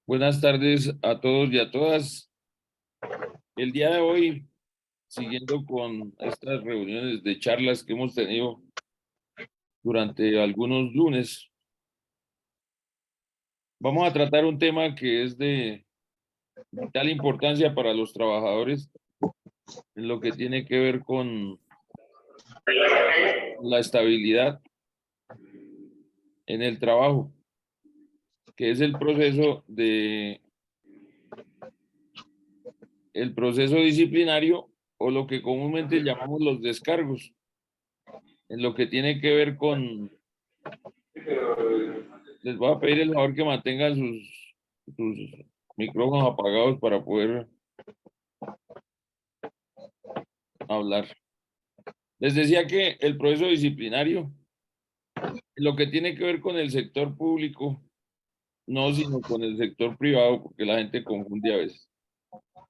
Buenas tardes a todos y a todas. El día de hoy, siguiendo con estas reuniones de charlas que hemos tenido durante algunos lunes, vamos a tratar un tema que es de vital importancia para los trabajadores en lo que tiene que ver con la estabilidad en el trabajo, que es el proceso disciplinario o lo que comúnmente llamamos los descargos, en lo que tiene que ver con. Les voy a pedir el favor que mantengan sus micrófonos apagados para poder hablar. Les decía que el proceso disciplinario, lo que tiene que ver con el sector público, no sino con el sector privado, porque la gente confunde a veces,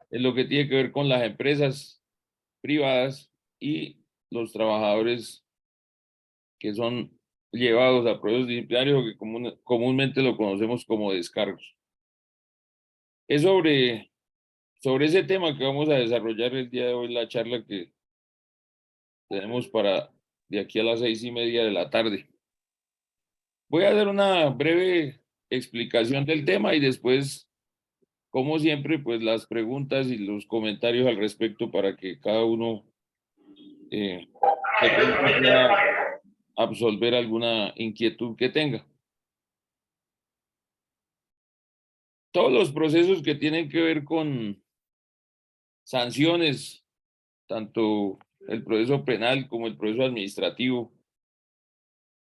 es lo que tiene que ver con las empresas privadas y los trabajadores que son llevados a procesos disciplinarios, que comúnmente lo conocemos como descargos. Es sobre ese tema que vamos a desarrollar el día de hoy, la charla que tenemos para de aquí a las 6:30 de la tarde. Voy a dar una breve explicación del tema y después, como siempre, pues las preguntas y los comentarios al respecto para que cada uno de pronto pueda absolver alguna inquietud que tenga. Todos los procesos que tienen que ver con sanciones, tanto el proceso penal como el proceso administrativo,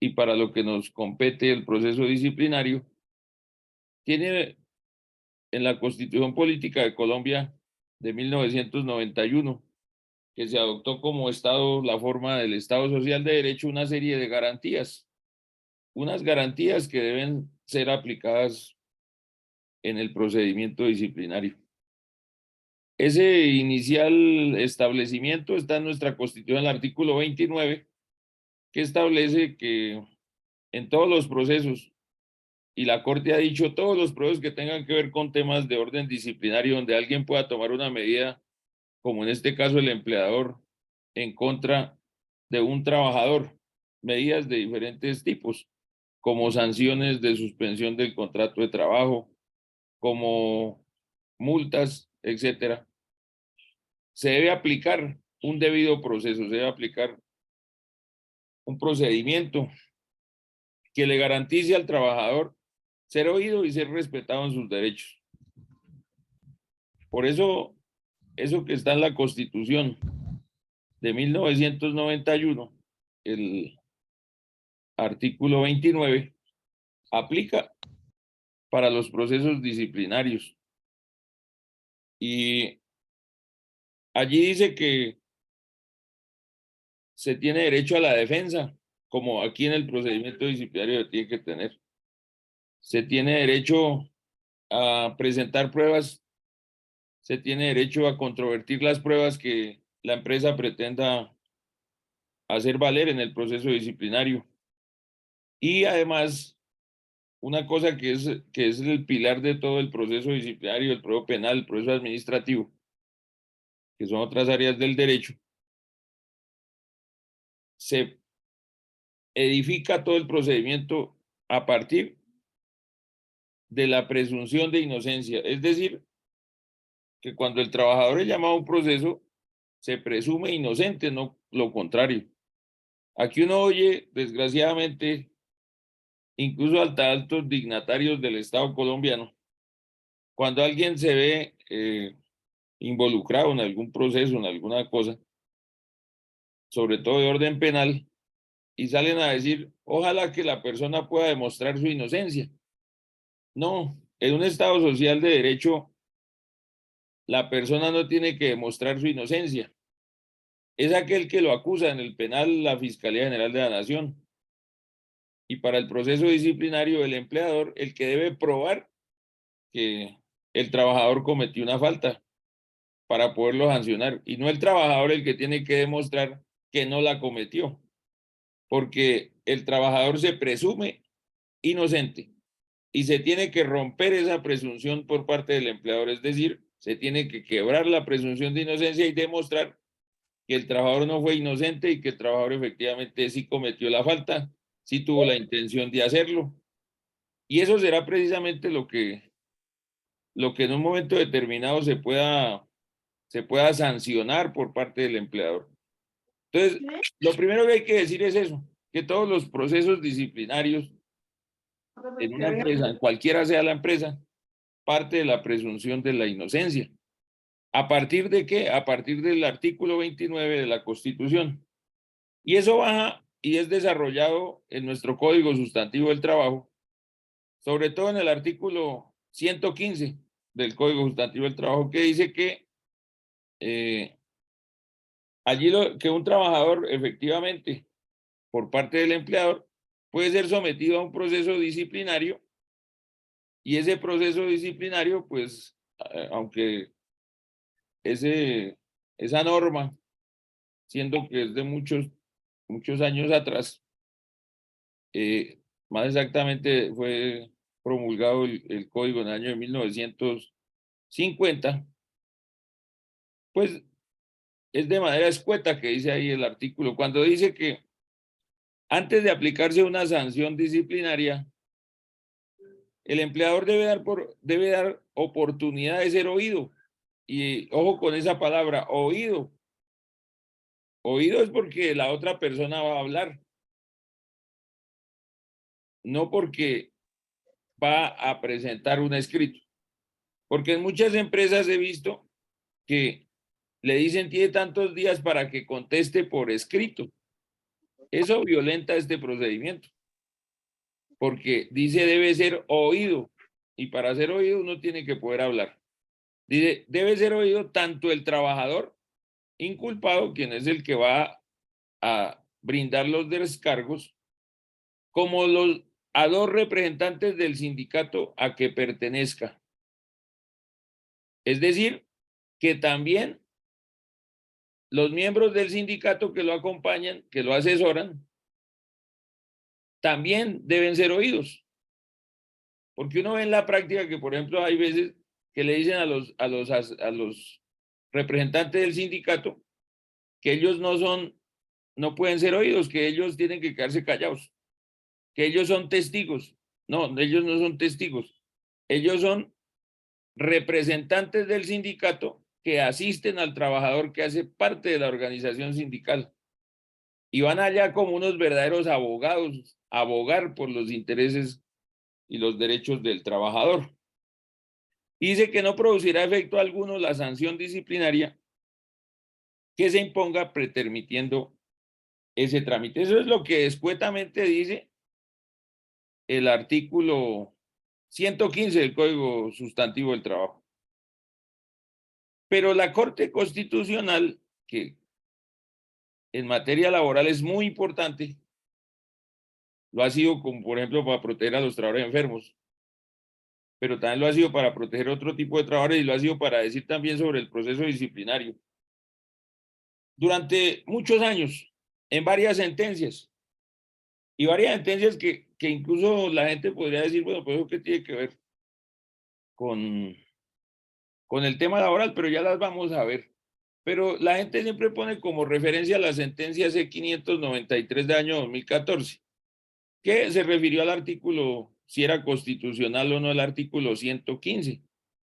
y para lo que nos compete el proceso disciplinario, tiene en la Constitución Política de Colombia de 1991, que se adoptó como Estado, la forma del Estado Social de Derecho, una serie de garantías, unas garantías que deben ser aplicadas en el procedimiento disciplinario. Ese inicial establecimiento está en nuestra Constitución, el artículo 29, que establece que en todos los procesos, y la Corte ha dicho todos los procesos que tengan que ver con temas de orden disciplinario, donde alguien pueda tomar una medida, como en este caso el empleador, en contra de un trabajador, medidas de diferentes tipos, como sanciones de suspensión del contrato de trabajo, como multas, etcétera. Se debe aplicar un debido proceso, se debe aplicar un procedimiento que le garantice al trabajador ser oído y ser respetado en sus derechos. Por eso que está en la Constitución de 1991, el artículo 29, aplica para los procesos disciplinarios. Y allí dice que se tiene derecho a la defensa, como aquí en el procedimiento disciplinario tiene que tener. Se tiene derecho a presentar pruebas, se tiene derecho a controvertir las pruebas que la empresa pretenda hacer valer en el proceso disciplinario. Y además, una cosa que es el pilar de todo el proceso disciplinario, el proceso penal, el proceso administrativo, que son otras áreas del derecho, se edifica todo el procedimiento a partir de la presunción de inocencia. Es decir, que cuando el trabajador es llamado a un proceso, se presume inocente, no lo contrario. Aquí uno oye, desgraciadamente, incluso altos dignatarios del Estado colombiano, cuando alguien se ve involucrado en algún proceso, en alguna cosa, sobre todo de orden penal, y salen a decir, ojalá que la persona pueda demostrar su inocencia. No, en un Estado social de derecho, la persona no tiene que demostrar su inocencia. Es aquel que lo acusa en el penal, la Fiscalía General de la Nación. Y para el proceso disciplinario, el empleador, el que debe probar que el trabajador cometió una falta para poderlo sancionar. Y no el trabajador el que tiene que demostrar que no la cometió, porque el trabajador se presume inocente. y se tiene que romper esa presunción por parte del empleador, es decir, se tiene que quebrar la presunción de inocencia y demostrar que el trabajador no fue inocente y que el trabajador efectivamente sí cometió la falta, sí tuvo la intención de hacerlo. Y eso será precisamente lo que en un momento determinado se pueda sancionar por parte del empleador. Entonces, lo primero que hay que decir es eso, que todos los procesos disciplinarios en una empresa, cualquiera sea la empresa, parte de la presunción de la inocencia. ¿A partir de qué? A partir del artículo 29 de la Constitución. Y eso baja y es desarrollado en nuestro Código Sustantivo del Trabajo, sobre todo en el artículo 115 del Código Sustantivo del Trabajo, que dice que allí que un trabajador efectivamente por parte del empleador puede ser sometido a un proceso disciplinario y ese proceso disciplinario, pues, aunque esa norma, siendo que es de muchos años atrás, más exactamente fue promulgado el código en el año de 1950, pues es de manera escueta que dice ahí el artículo, cuando dice que antes de aplicarse una sanción disciplinaria, el empleador debe dar oportunidad de ser oído. Y ojo con esa palabra, oído. Oído es porque la otra persona va a hablar, no porque va a presentar un escrito. Porque en muchas empresas he visto que le dicen tiene tantos días para que conteste por escrito. Eso violenta este procedimiento, porque dice debe ser oído, y para ser oído uno tiene que poder hablar. Dice, debe ser oído tanto el trabajador inculpado, quien es el que va a brindar los descargos, como a dos representantes del sindicato a que pertenezca. Es decir, que también los miembros del sindicato que lo acompañan, que lo asesoran, también deben ser oídos. Porque uno ve en la práctica que, por ejemplo, hay veces que le dicen a los representantes del sindicato que ellos no pueden ser oídos, que ellos tienen que quedarse callados, que ellos son testigos. No, ellos no son testigos. Ellos son representantes del sindicato que asisten al trabajador que hace parte de la organización sindical y van allá como unos verdaderos abogados a abogar por los intereses y los derechos del trabajador. Y dice que no producirá efecto alguno la sanción disciplinaria que se imponga pretermitiendo ese trámite. Eso es lo que escuetamente dice el artículo 115 del Código Sustantivo del Trabajo. Pero la Corte Constitucional, que en materia laboral es muy importante, lo ha sido como por ejemplo para proteger a los trabajadores enfermos, pero también lo ha sido para proteger otro tipo de trabajadores y lo ha sido para decir también sobre el proceso disciplinario. Durante muchos años, en varias sentencias, y varias sentencias que incluso la gente podría decir, bueno, pues eso qué tiene que ver con el tema laboral, pero ya las vamos a ver. Pero la gente siempre pone como referencia la sentencia C-593 de año 2014, que se refirió al artículo, si era constitucional o no el artículo 115.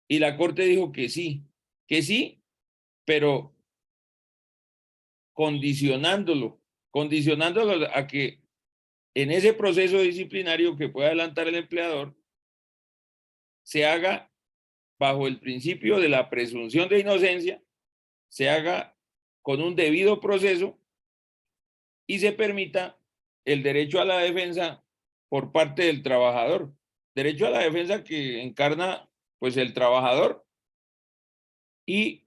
Y la Corte dijo que sí, pero condicionándolo a que en ese proceso disciplinario que puede adelantar el empleador, se haga bajo el principio de la presunción de inocencia, se haga con un debido proceso y se permita el derecho a la defensa por parte del trabajador. Derecho a la defensa que encarna pues el trabajador y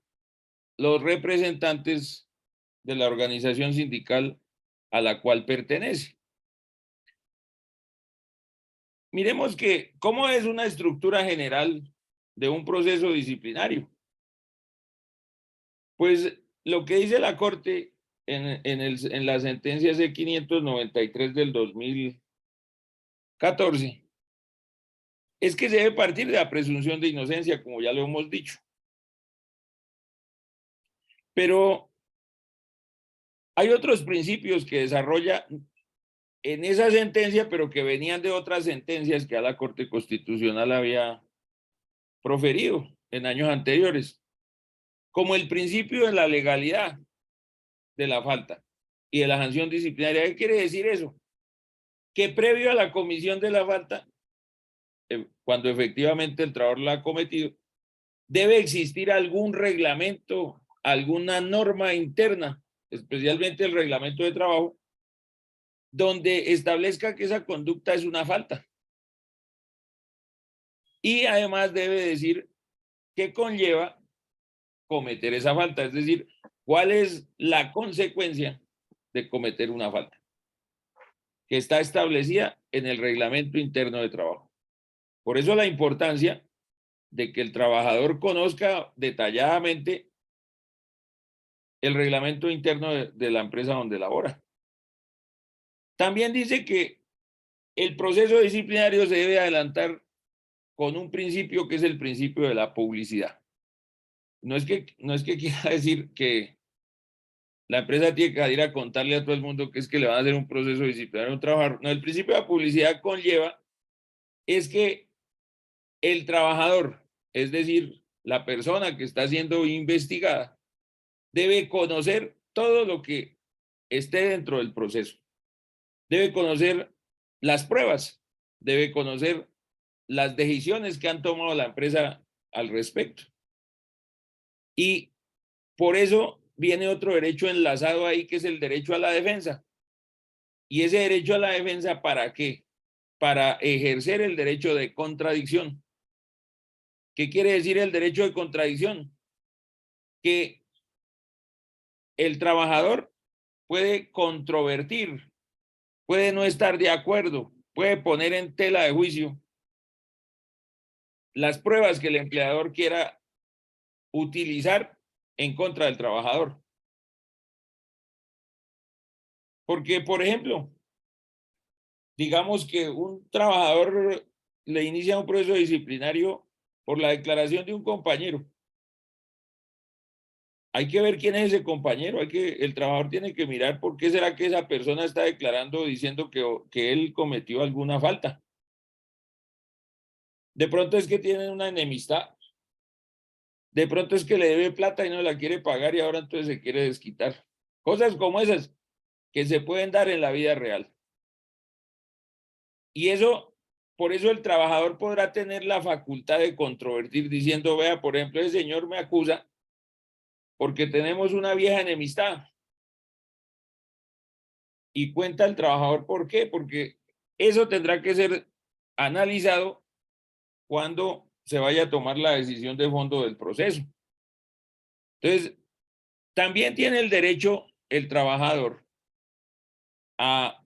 los representantes de la organización sindical a la cual pertenece. Miremos que cómo es una estructura general de un proceso disciplinario. Pues lo que dice la Corte en la sentencia C-593 del 2014 es que se debe partir de la presunción de inocencia, como ya lo hemos dicho. Pero hay otros principios que desarrolla en esa sentencia, pero que venían de otras sentencias que a la Corte Constitucional había proferido en años anteriores, como el principio de la legalidad de la falta y de la sanción disciplinaria. ¿Qué quiere decir eso? Que previo a la comisión de la falta, cuando efectivamente el trabajador la ha cometido, debe existir algún reglamento, alguna norma interna, especialmente el reglamento de trabajo, donde establezca que esa conducta es una falta. Y además debe decir qué conlleva cometer esa falta, es decir, cuál es la consecuencia de cometer una falta, que está establecida en el reglamento interno de trabajo. Por eso la importancia de que el trabajador conozca detalladamente el reglamento interno de la empresa donde labora. También dice que el proceso disciplinario se debe adelantar con un principio que es el principio de la publicidad. No es que quiera decir que la empresa tiene que ir a contarle a todo el mundo que es que le van a hacer un proceso disciplinario a un trabajador. No, el principio de la publicidad conlleva es que el trabajador, es decir, la persona que está siendo investigada, debe conocer todo lo que esté dentro del proceso. Debe conocer las pruebas, debe conocer las decisiones que han tomado la empresa al respecto. Y por eso viene otro derecho enlazado ahí, que es el derecho a la defensa. ¿Y ese derecho a la defensa para qué? Para ejercer el derecho de contradicción. ¿Qué quiere decir el derecho de contradicción? Que el trabajador puede controvertir, puede no estar de acuerdo, puede poner en tela de juicio las pruebas que el empleador quiera utilizar en contra del trabajador. Porque, por ejemplo, digamos que un trabajador le inicia un proceso disciplinario por la declaración de un compañero. Hay que ver quién es ese compañero, el trabajador tiene que mirar por qué será que esa persona está declarando diciendo que él cometió alguna falta. De pronto es que tienen una enemistad, de pronto es que le debe plata y no la quiere pagar y ahora entonces se quiere desquitar. Cosas como esas que se pueden dar en la vida real. Y eso, por eso el trabajador podrá tener la facultad de controvertir diciendo, vea, por ejemplo, ese señor me acusa porque tenemos una vieja enemistad. Y cuenta el trabajador por qué, porque eso tendrá que ser analizado cuando se vaya a tomar la decisión de fondo del proceso. Entonces, también tiene el derecho el trabajador a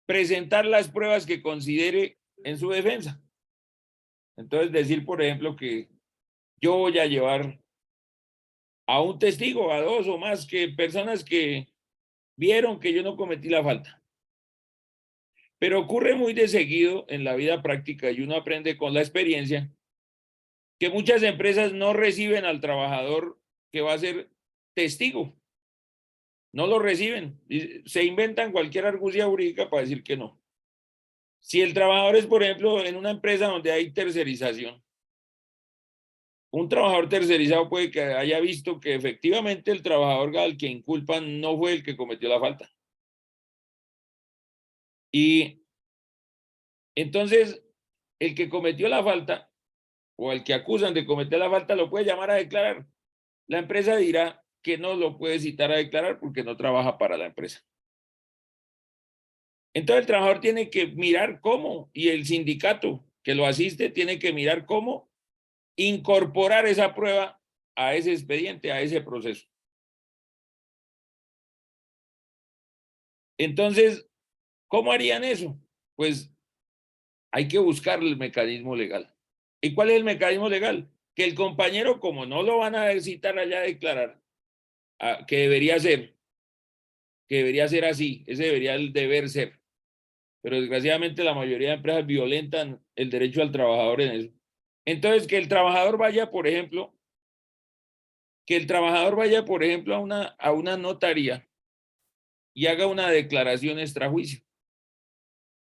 presentar las pruebas que considere en su defensa. Entonces, decir, por ejemplo, que yo voy a llevar a un testigo, a dos o más que personas que vieron que yo no cometí la falta. Pero ocurre muy de seguido en la vida práctica y uno aprende con la experiencia que muchas empresas no reciben al trabajador que va a ser testigo. No lo reciben. Se inventan cualquier argucia jurídica para decir que no. Si el trabajador es, por ejemplo, en una empresa donde hay tercerización, un trabajador tercerizado puede que haya visto que efectivamente el trabajador al que inculpan no fue el que cometió la falta. Y entonces, el que cometió la falta o el que acusan de cometer la falta lo puede llamar a declarar. La empresa dirá que no lo puede citar a declarar porque no trabaja para la empresa. Entonces el trabajador tiene que mirar cómo, y el sindicato que lo asiste tiene que mirar cómo incorporar esa prueba a ese expediente, a ese proceso. Entonces, ¿cómo harían eso? Pues hay que buscar el mecanismo legal. ¿Y cuál es el mecanismo legal? Que el compañero, como no lo van a citar allá a declarar, que debería ser así, ese debería el deber ser. pero desgraciadamente la mayoría de empresas violentan el derecho al trabajador en eso. Entonces, que el trabajador vaya, por ejemplo, a una notaría y haga una declaración extrajuicio,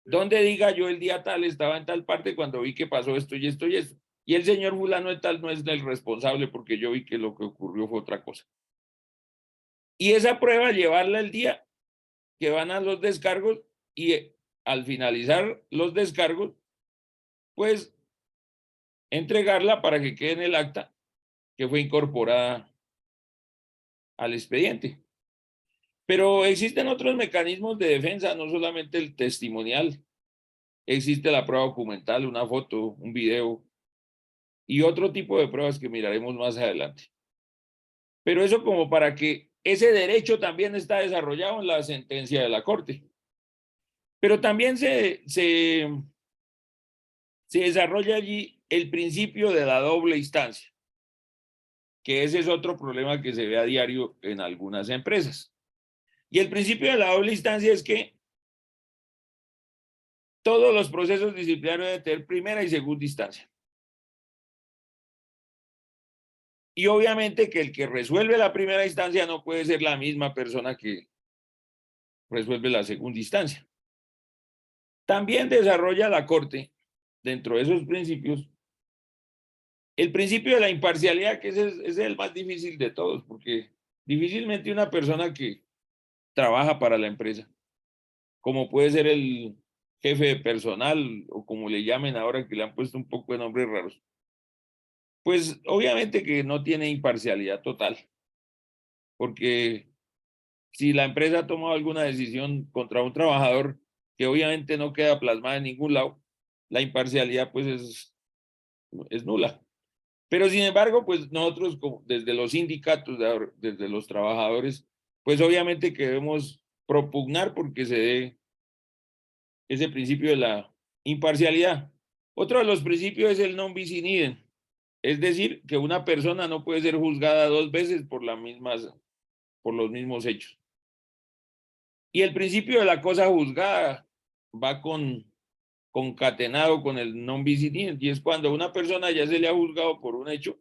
donde diga yo el día tal estaba en tal parte cuando vi que pasó esto y esto y esto. Y el señor fulano de tal no es el responsable porque yo vi que lo que ocurrió fue otra cosa. Y esa prueba llevarla el día que van a los descargos y al finalizar los descargos, pues entregarla para que quede en el acta que fue incorporada al expediente. Pero existen otros mecanismos de defensa, no solamente el testimonial. Existe la prueba documental, una foto, un video y otro tipo de pruebas que miraremos más adelante. Pero eso como para que ese derecho también está desarrollado en la sentencia de la Corte. Pero también se desarrolla allí el principio de la doble instancia, que ese es otro problema que se ve a diario en algunas empresas. Y el principio de la doble instancia es que todos los procesos disciplinarios deben tener primera y segunda instancia. Y obviamente que el que resuelve la primera instancia no puede ser la misma persona que resuelve la segunda instancia. También desarrolla la Corte, dentro de esos principios, el principio de la imparcialidad, que es el más difícil de todos, porque difícilmente una persona que trabaja para la empresa, como puede ser el jefe de personal o como le llamen ahora, que le han puesto un poco de nombres raros, pues obviamente que no tiene imparcialidad total, porque si la empresa ha tomado alguna decisión contra un trabajador que obviamente no queda plasmada en ningún lado, la imparcialidad pues es nula. Pero sin embargo, pues nosotros desde los sindicatos, desde los trabajadores, pues obviamente que debemos propugnar porque se dé ese principio de la imparcialidad. Otro de los principios es el non bis in idem, es decir, que una persona no puede ser juzgada dos veces por por los mismos hechos. Y el principio de la cosa juzgada va concatenado con el non bis in idem, y es cuando a una persona ya se le ha juzgado por un hecho,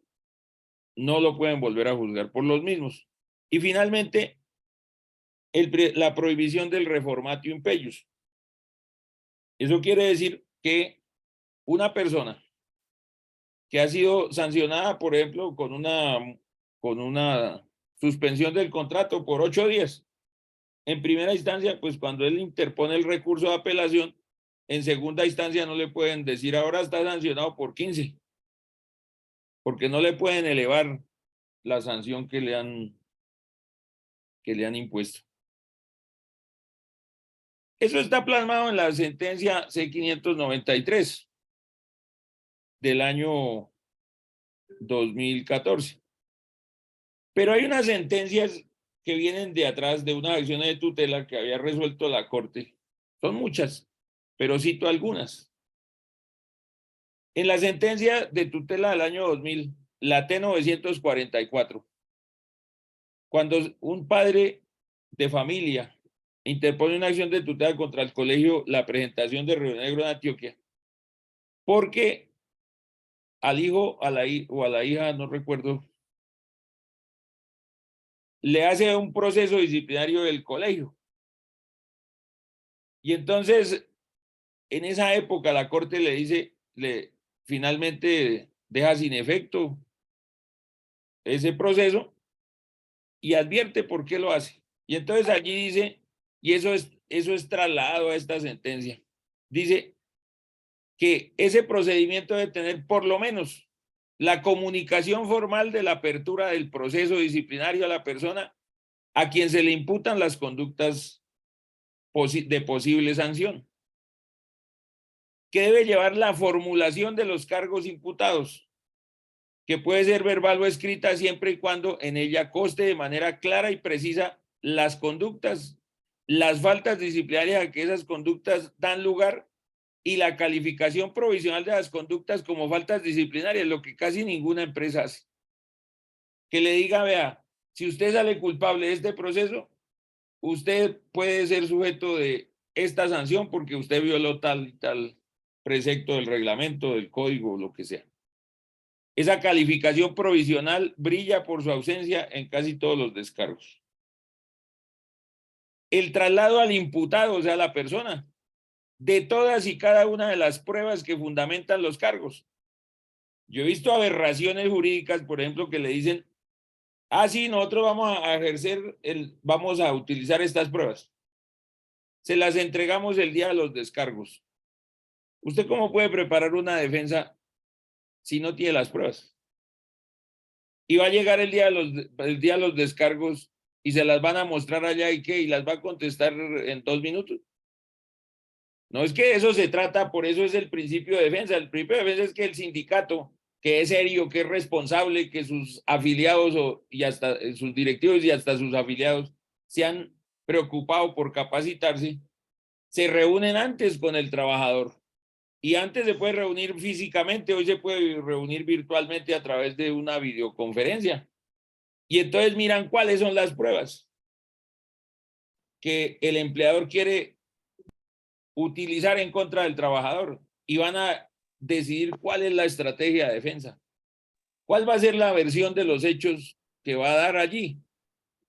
no lo pueden volver a juzgar por los mismos. Y finalmente, la prohibición del reformatio impeius. Eso quiere decir que una persona que ha sido sancionada, por ejemplo, con una suspensión del contrato por 8 días, en primera instancia, pues cuando él interpone el recurso de apelación, en segunda instancia no le pueden decir ahora está sancionado por 15, porque no le pueden elevar la sanción que le han impuesto. Eso está plasmado en la sentencia C-593 del año 2014. Pero hay unas sentencias que vienen de atrás de una acción de tutela que había resuelto la Corte. Son muchas, pero cito algunas. En la sentencia de tutela del año 2000, la T-944, cuando un padre de familia interpone una acción de tutela contra el colegio La Presentación de Río Negro en Antioquia, porque al hijo o a la hija, no recuerdo, le hace un proceso disciplinario del colegio. Y entonces, en esa época, la Corte le dice, finalmente deja sin efecto ese proceso y advierte por qué lo hace. Y entonces allí dice, y eso es trasladado a esta sentencia, dice que ese procedimiento debe tener por lo menos la comunicación formal de la apertura del proceso disciplinario a la persona a quien se le imputan las conductas de posible sanción, que debe llevar la formulación de los cargos imputados, que puede ser verbal o escrita siempre y cuando en ella conste de manera clara y precisa las conductas, las faltas disciplinarias a que esas conductas dan lugar y la calificación provisional de las conductas como faltas disciplinarias, lo que casi ninguna empresa hace. Que le diga, vea, si usted sale culpable de este proceso, usted puede ser sujeto de esta sanción porque usted violó tal y tal precepto del reglamento, del código, lo que sea. Esa calificación provisional brilla por su ausencia en casi todos los descargos. El traslado al imputado, o sea, la persona, de todas y cada una de las pruebas que fundamentan los cargos. Yo he visto aberraciones jurídicas, por ejemplo, que le dicen, ah, sí, nosotros vamos a ejercer, vamos a utilizar estas pruebas. Se las entregamos el día de los descargos. ¿Usted cómo puede preparar una defensa si no tiene las pruebas? Y va a llegar el día de los descargos y se las van a mostrar allá y qué, y las va a contestar en 2 minutos. No es que de eso se trata, por eso es el principio de defensa. El principio de defensa es que el sindicato, que es serio, que es responsable, que sus afiliados y hasta sus directivos y hasta sus afiliados se han preocupado por capacitarse, se reúnen antes con el trabajador. Y antes se puede reunir físicamente, hoy se puede reunir virtualmente a través de una videoconferencia. Y entonces miran cuáles son las pruebas que el empleador quiere utilizar en contra del trabajador y van a decidir cuál es la estrategia de defensa. ¿Cuál va a ser la versión de los hechos que va a dar allí?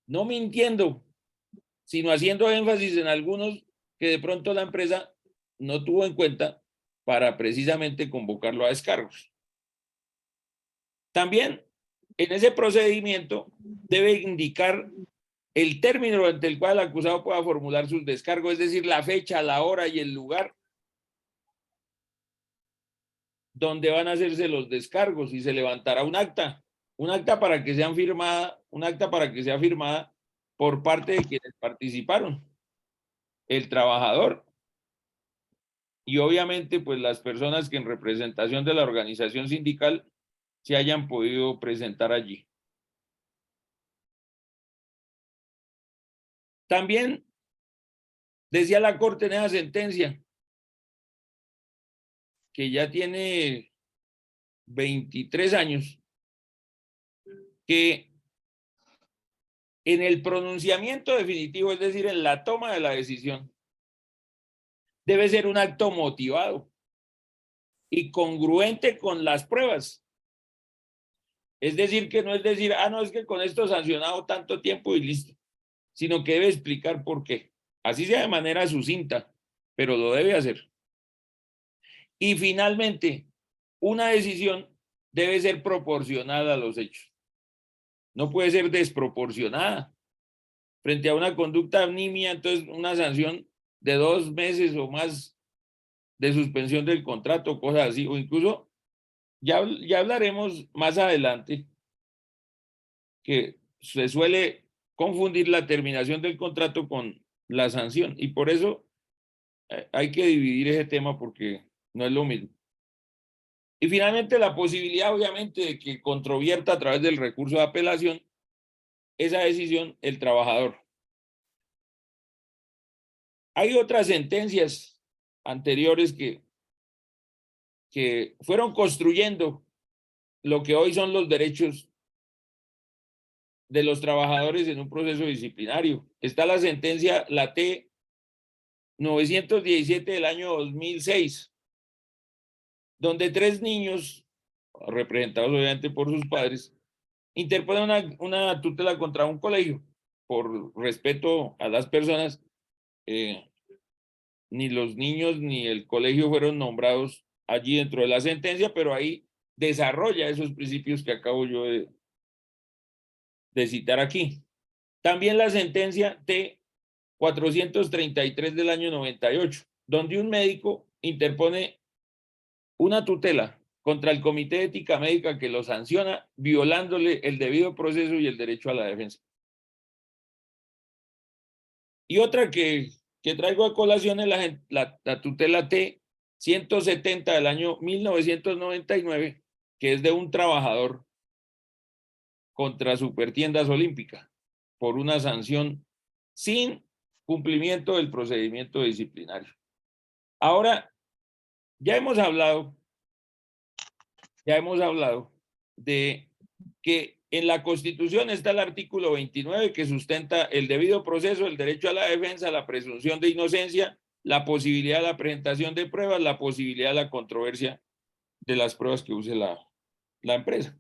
No mintiendo, sino haciendo énfasis en algunos que de pronto la empresa no tuvo en cuenta para precisamente convocarlo a descargos. También en ese procedimiento debe indicar el término durante el cual el acusado pueda formular sus descargos, es decir, la fecha, la hora y el lugar donde van a hacerse los descargos y se levantará un acta para que sean firmada, un acta para que sea firmada por parte de quienes participaron, el trabajador y obviamente pues las personas que en representación de la organización sindical se hayan podido presentar allí. También decía la Corte en esa sentencia que ya tiene 23 años, que en el pronunciamiento definitivo, es decir, en la toma de la decisión, debe ser un acto motivado y congruente con las pruebas. Es decir, que no es decir, ah, no, es que con esto sancionado tanto tiempo y listo, sino que debe explicar por qué. Así sea de manera sucinta, pero lo debe hacer. Y finalmente, una decisión debe ser proporcionada a los hechos. No puede ser desproporcionada. Frente a una conducta nimia, entonces una sanción de 2 meses o más de suspensión del contrato, cosas así, o incluso ya hablaremos más adelante que se suele confundir la terminación del contrato con la sanción y por eso hay que dividir ese tema porque no es lo mismo. Y finalmente la posibilidad obviamente de que controvierta a través del recurso de apelación esa decisión el trabajador. Hay otras sentencias anteriores que fueron construyendo lo que hoy son los derechos de los trabajadores en un proceso disciplinario. Está la sentencia, la T 917 del año 2006, donde 3 niños, representados obviamente por sus padres, interponen una tutela contra un colegio por respeto a las personas. Ni los niños ni el colegio fueron nombrados allí dentro de la sentencia, pero ahí desarrolla esos principios que acabo yo de citar aquí. También la sentencia T 433 del año 98, donde un médico interpone una tutela contra el Comité de Ética Médica que lo sanciona violándole el debido proceso y el derecho a la defensa. Y otra que traigo a colación es la tutela T 170 del año 1999, que es de un trabajador contra Supertiendas Olímpica por una sanción sin cumplimiento del procedimiento disciplinario. Ahora, ya hemos hablado de que en la Constitución está el artículo 29 que sustenta el debido proceso, el derecho a la defensa, la presunción de inocencia la posibilidad de la presentación de pruebas, la posibilidad de la controversia de las pruebas que use la empresa.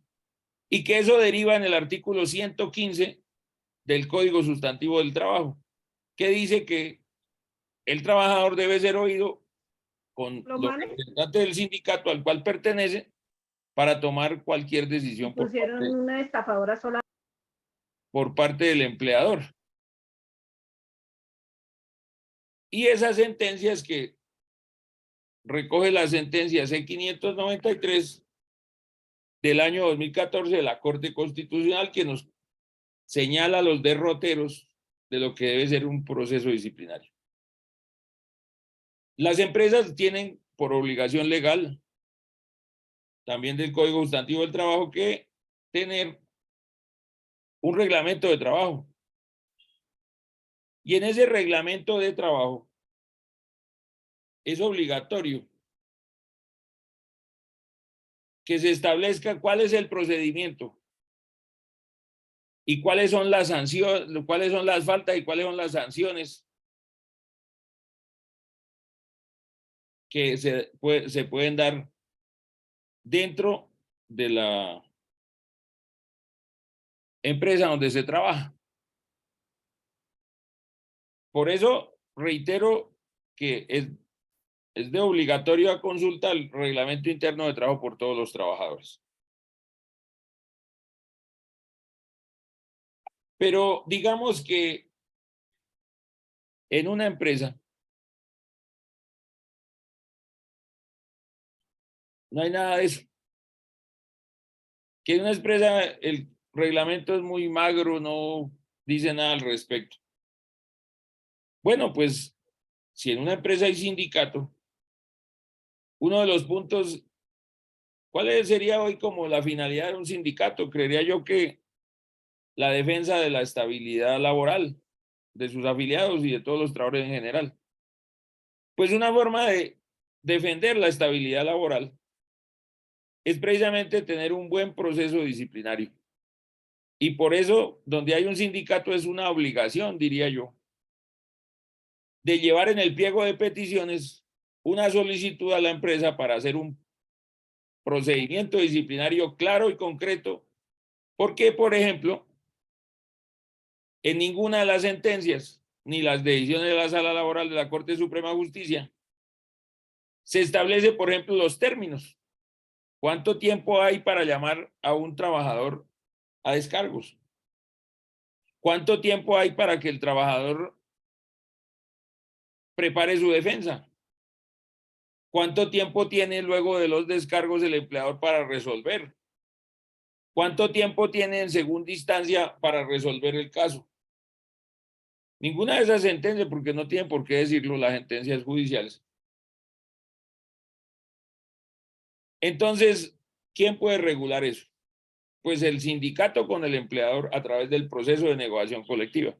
Y que eso deriva en el artículo 115 del Código Sustantivo del Trabajo, que dice que el trabajador debe ser oído con los representantes del sindicato al cual pertenece para tomar cualquier decisión por parte del empleador. Y esas sentencias que recoge la sentencia C-593 del año 2014 de la Corte Constitucional, que nos señala los derroteros de lo que debe ser un proceso disciplinario. Las empresas tienen por obligación legal, también del Código Sustantivo del Trabajo, que tener un reglamento de trabajo. Y en ese reglamento de trabajo es obligatorio que se establezca cuál es el procedimiento y cuáles son las sanciones, cuáles son las faltas y cuáles son las sanciones que se pueden dar dentro de la empresa donde se trabaja. Por eso reitero que es de obligatoria consulta el reglamento interno de trabajo por todos los trabajadores. Pero digamos que en una empresa no hay nada de eso. Que en una empresa el reglamento es muy magro, no dice nada al respecto. Bueno, pues si en una empresa hay sindicato, uno de los puntos, ¿cuál sería hoy como la finalidad de un sindicato? Creería yo que la defensa de la estabilidad laboral de sus afiliados y de todos los trabajadores en general. Pues una forma de defender la estabilidad laboral es precisamente tener un buen proceso disciplinario. Y por eso, donde hay un sindicato es una obligación, diría yo, de llevar en el pliego de peticiones una solicitud a la empresa para hacer un procedimiento disciplinario claro y concreto, porque, por ejemplo, en ninguna de las sentencias ni las decisiones de la Sala Laboral de la Corte Suprema de Justicia se establece, por ejemplo, los términos. ¿Cuánto tiempo hay para llamar a un trabajador a descargos? ¿Cuánto tiempo hay para que el trabajador prepare su defensa? ¿Cuánto tiempo tiene luego de los descargos el empleador para resolver? ¿Cuánto tiempo tiene en segunda instancia para resolver el caso? Ninguna de esas sentencias, porque no tienen por qué decirlo las sentencias judiciales. Entonces, ¿quién puede regular eso? Pues el sindicato con el empleador a través del proceso de negociación colectiva.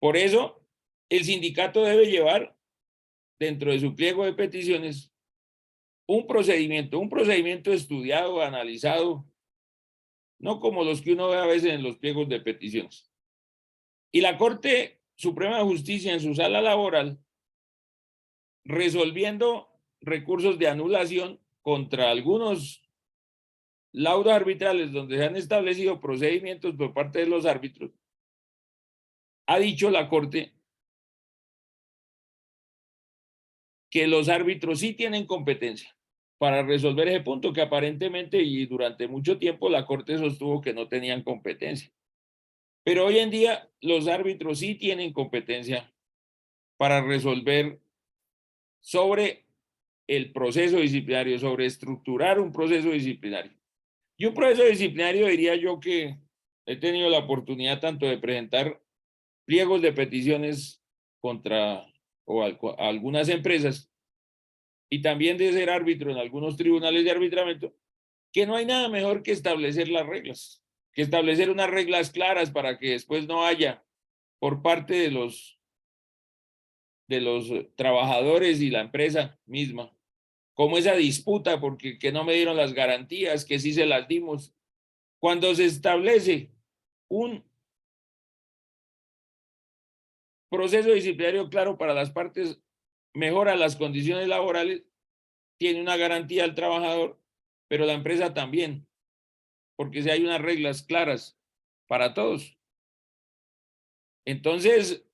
Por eso, el sindicato debe llevar dentro de su pliego de peticiones un procedimiento estudiado, analizado, no como los que uno ve a veces en los pliegos de peticiones. Y la Corte Suprema de Justicia en su sala laboral, resolviendo recursos de anulación contra algunos laudos arbitrales donde se han establecido procedimientos por parte de los árbitros, ha dicho la Corte que los árbitros sí tienen competencia para resolver ese punto, que aparentemente y durante mucho tiempo la Corte sostuvo que no tenían competencia. Pero hoy en día los árbitros sí tienen competencia para resolver sobre el proceso disciplinario, sobre estructurar un proceso disciplinario. Y un proceso disciplinario, diría yo, que he tenido la oportunidad tanto de presentar pliegos de peticiones contra algunas empresas y también de ser árbitro en algunos tribunales de arbitramiento, que no hay nada mejor que establecer las reglas, que establecer unas reglas claras para que después no haya por parte de los trabajadores y la empresa misma, como esa disputa porque que no me dieron las garantías, que sí se las dimos. Cuando se establece un proceso disciplinario claro para las partes, mejora las condiciones laborales, tiene una garantía al trabajador, pero la empresa también, porque si hay unas reglas claras para todos. Entonces,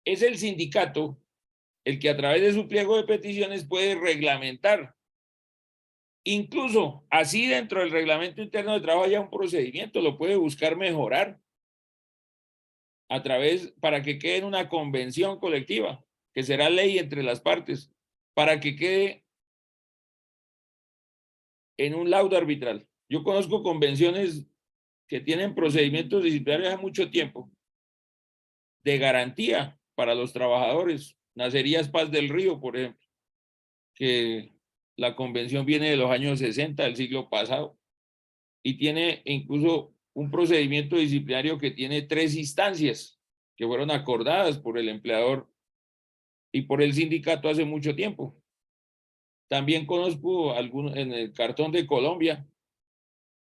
es el sindicato el que a través de su pliego de peticiones puede reglamentar. Incluso así dentro del reglamento interno de trabajo haya un procedimiento, lo puede buscar mejorar a través, para que quede en una convención colectiva, que será ley entre las partes, para que quede en un laudo arbitral. Yo conozco convenciones que tienen procedimientos disciplinarios hace mucho tiempo, de garantía para los trabajadores. Nacerías Paz del Río, por ejemplo, que la convención viene de los años 60 del siglo pasado y tiene incluso un procedimiento disciplinario que tiene 3 instancias que fueron acordadas por el empleador y por el sindicato hace mucho tiempo. También conozco algunos en el Cartón de Colombia,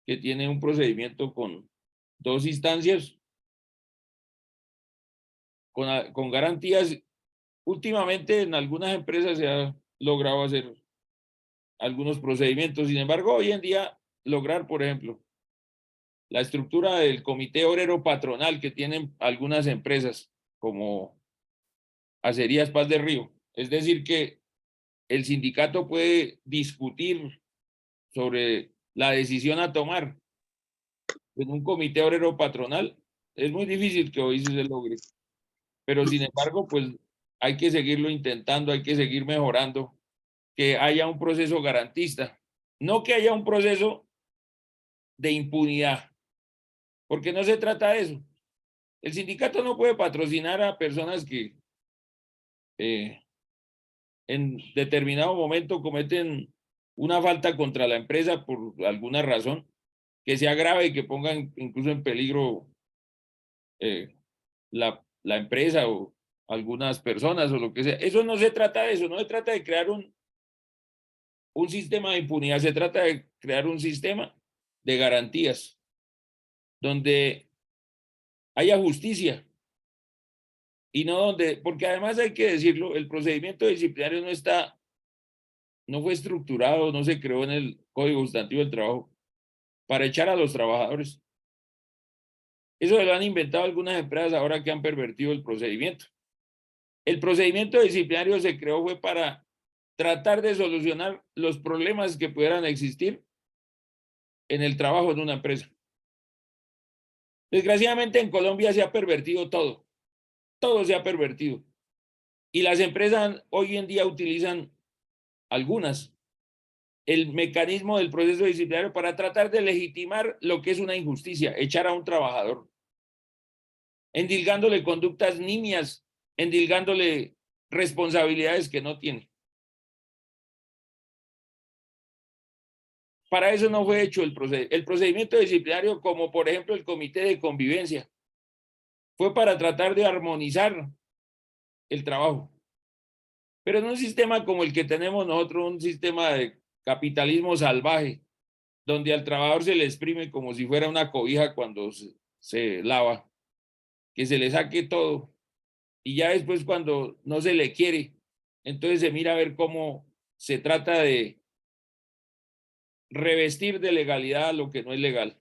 que tiene un procedimiento con 2 instancias, con garantías. Últimamente en algunas empresas se ha logrado hacer algunos procedimientos. Sin embargo, hoy en día lograr, por ejemplo, la estructura del comité obrero patronal que tienen algunas empresas como Acerías Paz de Río, es decir, que el sindicato puede discutir sobre la decisión a tomar en un comité obrero patronal, es muy difícil que hoy se logre, pero sin embargo, pues hay que seguirlo intentando, hay que seguir mejorando, que haya un proceso garantista, no que haya un proceso de impunidad, porque no se trata de eso. El sindicato no puede patrocinar a personas que en determinado momento cometen una falta contra la empresa por alguna razón que sea grave y que pongan incluso en peligro la empresa o algunas personas o lo que sea. Eso no se trata de eso, no se trata de crear un sistema de impunidad, se trata de crear un sistema de garantías donde haya justicia y no donde, porque además hay que decirlo, el procedimiento disciplinario no fue estructurado, no se creó en el Código Sustantivo del Trabajo para echar a los trabajadores. Eso lo han inventado algunas empresas ahora que han pervertido el procedimiento. El procedimiento disciplinario se creó fue para tratar de solucionar los problemas que pudieran existir en el trabajo de una empresa. Desgraciadamente en Colombia se ha pervertido todo, todo se ha pervertido. Y las empresas hoy en día utilizan algunas el mecanismo del proceso disciplinario para tratar de legitimar lo que es una injusticia, echar a un trabajador, endilgándole conductas nimias, endilgándole responsabilidades que no tiene. Para eso no fue hecho el procedimiento disciplinario, como por ejemplo el comité de convivencia. Fue para tratar de armonizar el trabajo. Pero en un sistema como el que tenemos nosotros, un sistema de capitalismo salvaje, donde al trabajador se le exprime como si fuera una cobija cuando se lava, que se le saque todo, y ya después cuando no se le quiere, entonces se mira a ver cómo se trata de revestir de legalidad lo que no es legal.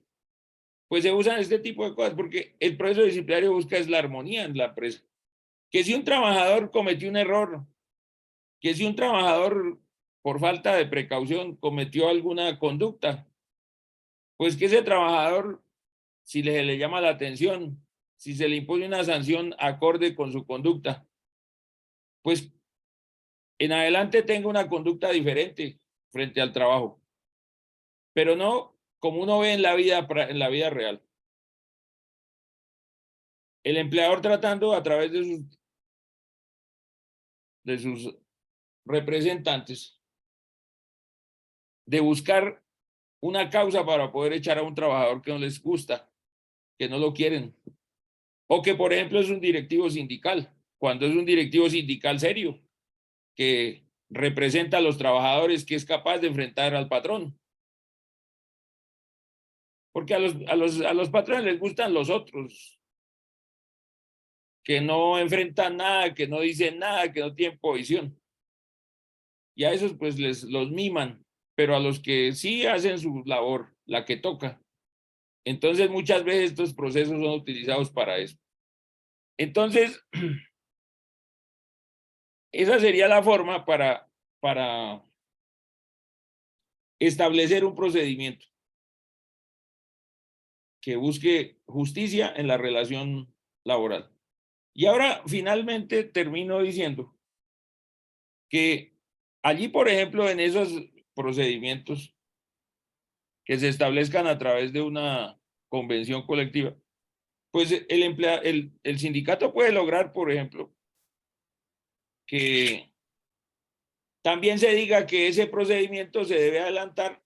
Pues se usan este tipo de cosas porque el proceso disciplinario busca es la armonía en la empresa. Que si un trabajador cometió un error, que si un trabajador por falta de precaución cometió alguna conducta, pues que ese trabajador, si le llama la atención, si se le impone una sanción acorde con su conducta, pues en adelante tenga una conducta diferente frente al trabajo, pero no como uno ve en la vida real. El empleador tratando a través de sus representantes de buscar una causa para poder echar a un trabajador que no les gusta, que no lo quieren, o que por ejemplo es un directivo sindical, cuando es un directivo sindical serio, que representa a los trabajadores, que es capaz de enfrentar al patrón. Porque a los patrones les gustan los otros, que no enfrentan nada, que no dicen nada, que no tienen posición. Y a esos pues los miman, pero a los que sí hacen su labor, la que toca. Entonces muchas veces estos procesos son utilizados para eso. Entonces, esa sería la forma para establecer un procedimiento que busque justicia en la relación laboral. Y ahora finalmente termino diciendo que allí, por ejemplo, en esos procedimientos que se establezcan a través de una convención colectiva, pues el sindicato puede lograr, por ejemplo, que también se diga que ese procedimiento se debe adelantar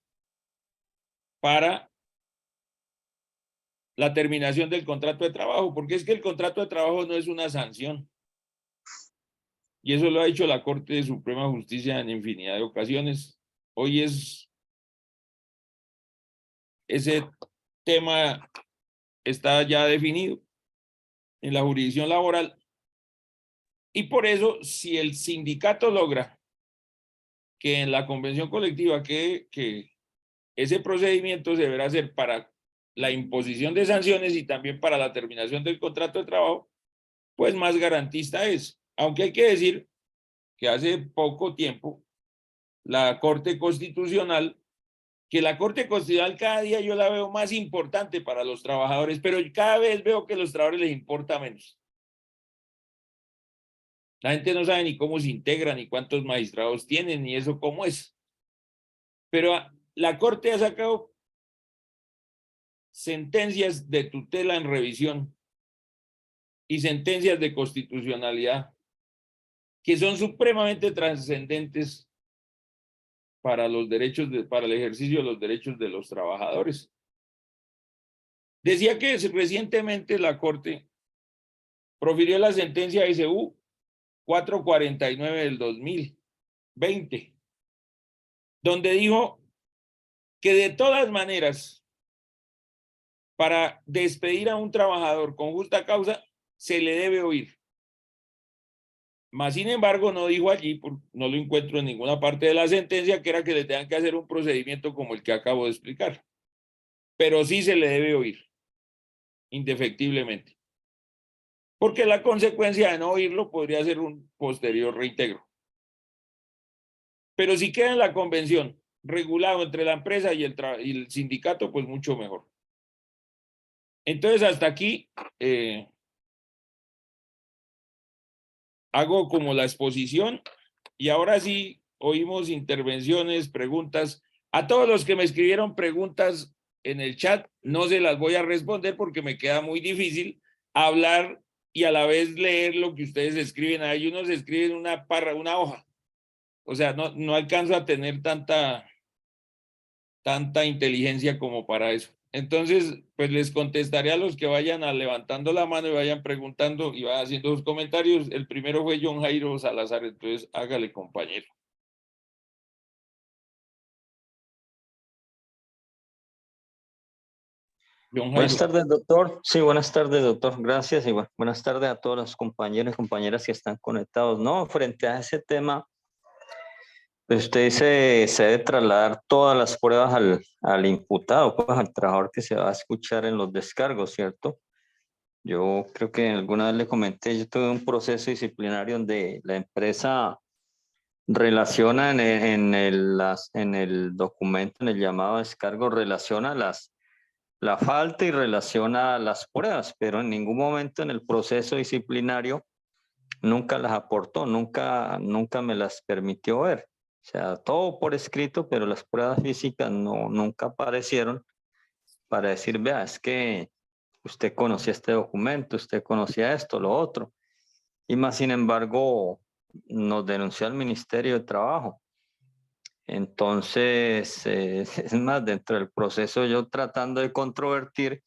para la terminación del contrato de trabajo, porque es que el contrato de trabajo no es una sanción. Y eso lo ha hecho la Corte de Suprema Justicia en infinidad de ocasiones. Hoy ese tema está ya definido en la jurisdicción laboral. Y por eso, si el sindicato logra que en la convención colectiva que ese procedimiento se deberá hacer para la imposición de sanciones y también para la terminación del contrato de trabajo, pues más garantista es. Aunque hay que decir que hace poco tiempo la Corte Constitucional, que la Corte Constitucional cada día yo la veo más importante para los trabajadores, pero cada vez veo que a los trabajadores les importa menos. La gente no sabe ni cómo se integra, ni cuántos magistrados tienen, ni eso cómo es. Pero la Corte ha sacado sentencias de tutela en revisión y sentencias de constitucionalidad que son supremamente trascendentes para los derechos para el ejercicio de los derechos de los trabajadores. Decía que recientemente la Corte profirió la sentencia SU 449 del 2020, donde dijo que de todas maneras, para despedir a un trabajador con justa causa, se le debe oír. Mas, sin embargo, no dijo allí, no lo encuentro en ninguna parte de la sentencia, que era que le tengan que hacer un procedimiento como el que acabo de explicar. Pero sí se le debe oír, indefectiblemente. Porque la consecuencia de no oírlo podría ser un posterior reintegro. Pero si queda en la convención regulado entre la empresa y el sindicato, pues mucho mejor. Entonces, hasta aquí hago como la exposición y ahora sí oímos intervenciones, preguntas. A todos los que me escribieron preguntas en el chat, no se las voy a responder porque me queda muy difícil hablar y a la vez leer lo que ustedes escriben. Hay unos escriben una hoja. O sea, no alcanzo a tener tanta inteligencia como para eso. Entonces, pues les contestaré a los que vayan levantando la mano y vayan preguntando y vayan haciendo sus comentarios. El primero fue John Jairo Salazar, entonces hágale, compañero. John Jairo. Buenas tardes, doctor. Sí, buenas tardes, doctor. Gracias y buenas tardes a todos los compañeros y compañeras que están conectados. No, frente a ese tema, pues usted se debe trasladar todas las pruebas al imputado, pues al trabajador que se va a escuchar en los descargos, ¿cierto? Yo creo que alguna vez le comenté, yo tuve un proceso disciplinario donde la empresa relaciona en el documento, en el llamado descargo, relaciona la falta y relaciona las pruebas, pero en ningún momento en el proceso disciplinario nunca las aportó, nunca me las permitió ver. O sea, todo por escrito, pero las pruebas físicas nunca aparecieron para decir, vea, es que usted conocía este documento, usted conocía esto, lo otro. Y más sin embargo, nos denunció al Ministerio de Trabajo. Entonces, es más, dentro del proceso yo tratando de controvertir,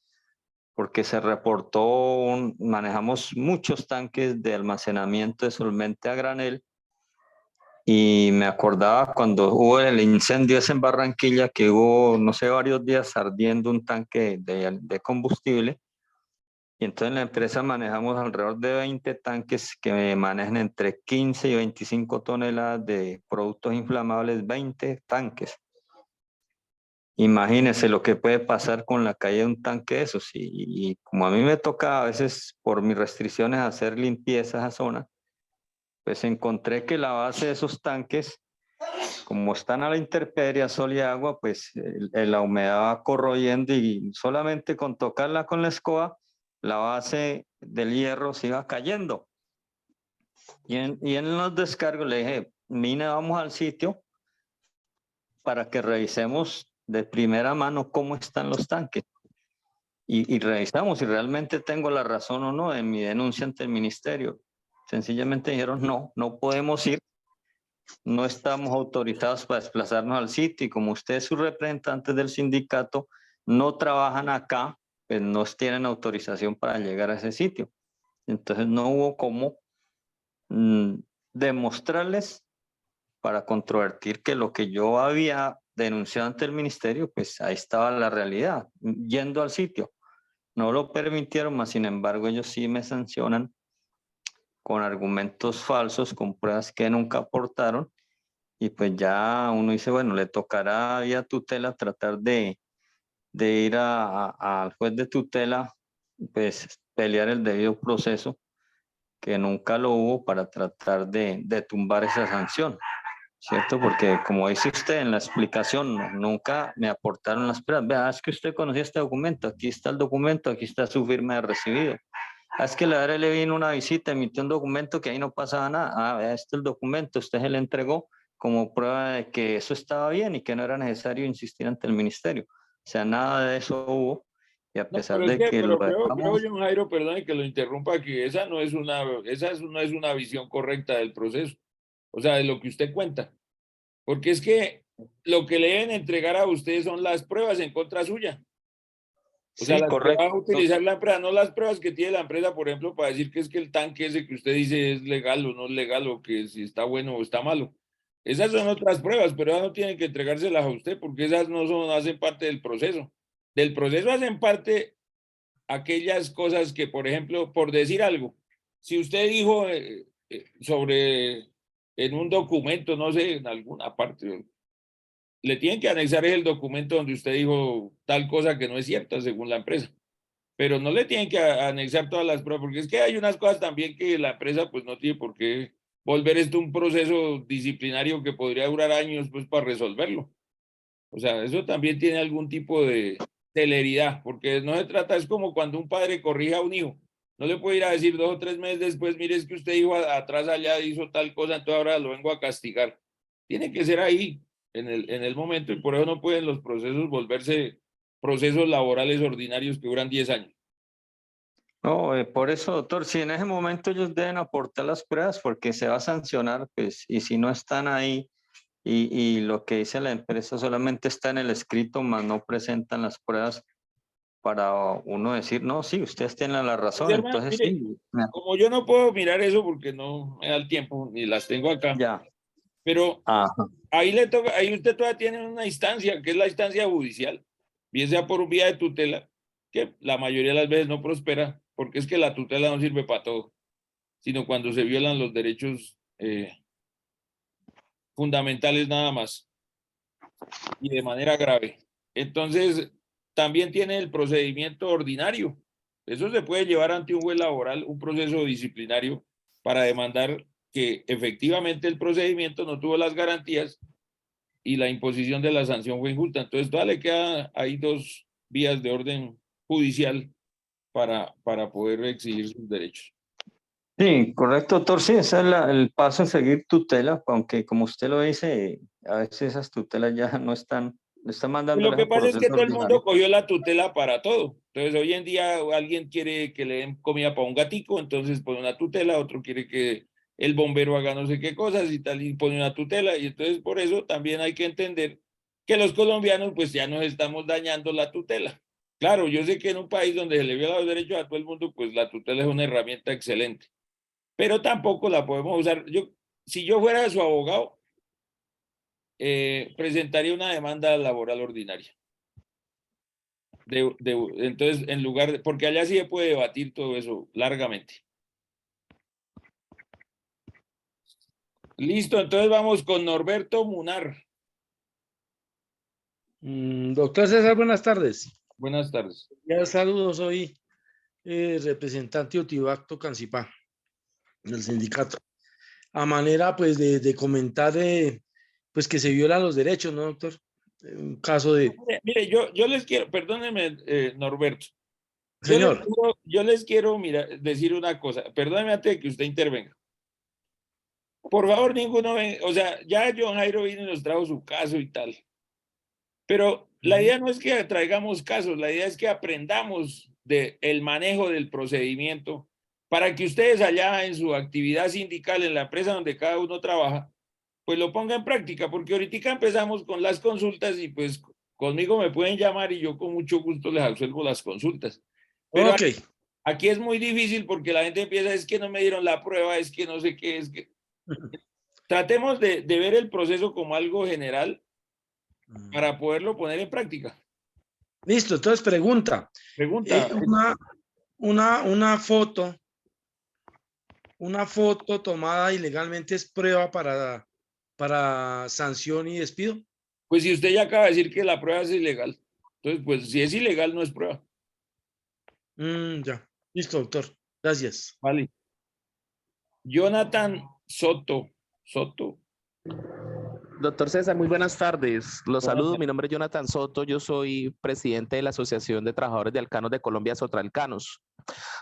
porque se reportó, manejamos muchos tanques de almacenamiento de solvente a granel, y me acordaba cuando hubo el incendio ese en Barranquilla, que hubo, no sé, varios días ardiendo un tanque de combustible, Y entonces en la empresa manejamos alrededor de 20 tanques que manejan entre 15 y 25 toneladas de productos inflamables, 20 tanques. Imagínese lo que puede pasar con la caída de un tanque de esos. Y como a mí me toca a veces por mis restricciones hacer limpieza a esa zona, pues encontré que la base de esos tanques, como están a la intemperie, a sol y agua, pues la humedad va corroyendo y solamente con tocarla con la escoba, la base del hierro se iba cayendo. Y en los descargos le dije, Mina, vamos al sitio para que revisemos de primera mano cómo están los tanques. Y revisamos si realmente tengo la razón o no en mi denuncia ante el ministerio. Sencillamente dijeron, no, no podemos ir, no estamos autorizados para desplazarnos al sitio y como ustedes, sus representantes del sindicato, no trabajan acá, pues no tienen autorización para llegar a ese sitio. Entonces no hubo cómo demostrarles para controvertir que lo que yo había denunciado ante el ministerio, pues ahí estaba la realidad, yendo al sitio. No lo permitieron, mas sin embargo ellos sí me sancionan con argumentos falsos, con pruebas que nunca aportaron, y pues ya uno dice, bueno, le tocará vía tutela tratar de ir al juez de tutela, pues pelear el debido proceso, que nunca lo hubo para tratar de tumbar esa sanción. ¿Cierto? Porque como dice usted en la explicación, nunca me aportaron las pruebas. Vea, es que usted conocía este documento, aquí está el documento, aquí está su firma de recibido. Es que la ARL vino una visita, emitió un documento que ahí no pasaba nada. Ah, vea, este es el documento, usted se le entregó como prueba de que eso estaba bien y que no era necesario insistir ante el ministerio. O sea, nada de eso hubo. Y a No, pesar de que lo pero creo, dejamos, John Jairo, perdone que lo interrumpa, que no es una visión correcta del proceso, o sea, de lo que usted cuenta, porque es que lo que le deben entregar a ustedes son las pruebas en contra suya, o sea, sí, las que va a correcto. utilizar la empresa, no las pruebas que tiene la empresa, por ejemplo, para decir que es que el tanque ese que usted dice es legal o no es legal, o que si está bueno o está malo. Esas son otras pruebas, pero esas no tienen que entregárselas a usted, porque esas no son, hacen parte del proceso. Del proceso hacen parte aquellas cosas que, por ejemplo, por decir algo, si usted dijo sobre, en un documento, no sé, en alguna parte, le tienen que anexar el documento donde usted dijo tal cosa que no es cierta según la empresa, pero no le tienen que anexar todas las pruebas, porque es que hay unas cosas también que la empresa pues no tiene por qué volver esto un proceso disciplinario que podría durar años pues para resolverlo. O sea, eso también tiene algún tipo de celeridad, porque no se trata, es como cuando un padre corrige a un hijo. No le puede ir a decir 2 o 3 meses después, mire, es que usted dijo atrás allá, hizo tal cosa, entonces ahora lo vengo a castigar. Tiene que ser ahí, en el momento, y por eso no pueden los procesos volverse procesos laborales ordinarios que duran 10 años. No, por eso, doctor, si en ese momento ellos deben aportar las pruebas porque se va a sancionar, pues, y si no están ahí y lo que dice la empresa solamente está en el escrito, más no presentan las pruebas para uno decir, no, sí, ustedes tienen la Pues, razón, hermano, entonces mire, sí, como yo no puedo mirar eso porque no me da el tiempo, ni las tengo acá, ya, pero ajá, ahí le toca, ahí usted todavía tiene una instancia, que es la instancia judicial, bien sea por vía de tutela, que la mayoría de las veces no prospera, porque es que la tutela no sirve para todo, sino cuando se violan los derechos fundamentales nada más, y de manera grave. Entonces, también tiene el procedimiento ordinario. Eso se puede llevar ante un juez laboral, un proceso disciplinario, para demandar que efectivamente el procedimiento no tuvo las garantías y la imposición de la sanción fue injusta. Entonces, todavía le queda ahí 2 vías de orden judicial para poder exigir sus derechos. sí, correcto, doctor, sí, ese es el paso a seguir tutela, aunque como usted lo dice, a veces esas tutelas ya no están Y lo mandándolas que a pasa es proceso que todo el ordinario. mundo cogió la tutela para todo. Entonces, hoy en día alguien quiere que le den comida para un gatico, entonces pone una tutela, otro quiere que el bombero haga no sé qué cosas y tal, y pone una tutela. Y entonces, por eso también hay que entender que los colombianos, pues ya nos estamos dañando la tutela. Claro, yo sé que en un país donde se le viola los derechos a todo el mundo, pues la tutela es una herramienta excelente, pero tampoco la podemos usar. Si yo fuera su abogado, presentaría una demanda laboral ordinaria. Entonces, en lugar de, porque allá sí se puede debatir todo eso largamente. Listo, entonces vamos con Norberto Munar. Doctor César, buenas tardes. Buenas tardes. Ya saludos, soy representante Otibacto Cancipá, del sindicato. A manera, pues, de comentar, pues, que se violan los derechos, ¿no, doctor? Un caso de... Mire, yo les quiero, perdónenme, Norberto. Señor. Yo les quiero decir una cosa. Perdóneme antes de que usted intervenga. Por favor, ninguno ven, o sea, ya John Jairo vino y nos trajo su caso y tal. Pero la idea no es que traigamos casos, la idea es que aprendamos del manejo del procedimiento para que ustedes allá en su actividad sindical, en la empresa donde cada uno trabaja, pues lo ponga en práctica, porque ahorita empezamos con las consultas y pues conmigo me pueden llamar y yo con mucho gusto les absuelvo las consultas. Pero Ok. aquí es muy difícil porque la gente empieza, es que no me dieron la prueba, es que no sé qué, es que... Tratemos de ver el proceso como algo general para poderlo poner en práctica. Listo, entonces pregunta. Pregunta. Una foto tomada ilegalmente es prueba para sanción y despido. Pues si usted ya acaba de decir que la prueba es ilegal, entonces pues si es ilegal no es prueba. Ya. Listo, doctor. Gracias. Vale. Jonathan Soto. Doctor César, muy buenas tardes. Los saludo. tardes. Mi nombre es Jonathan Soto. Yo soy presidente de la Asociación de Trabajadores de Alcanos de Colombia, Sotralcanos.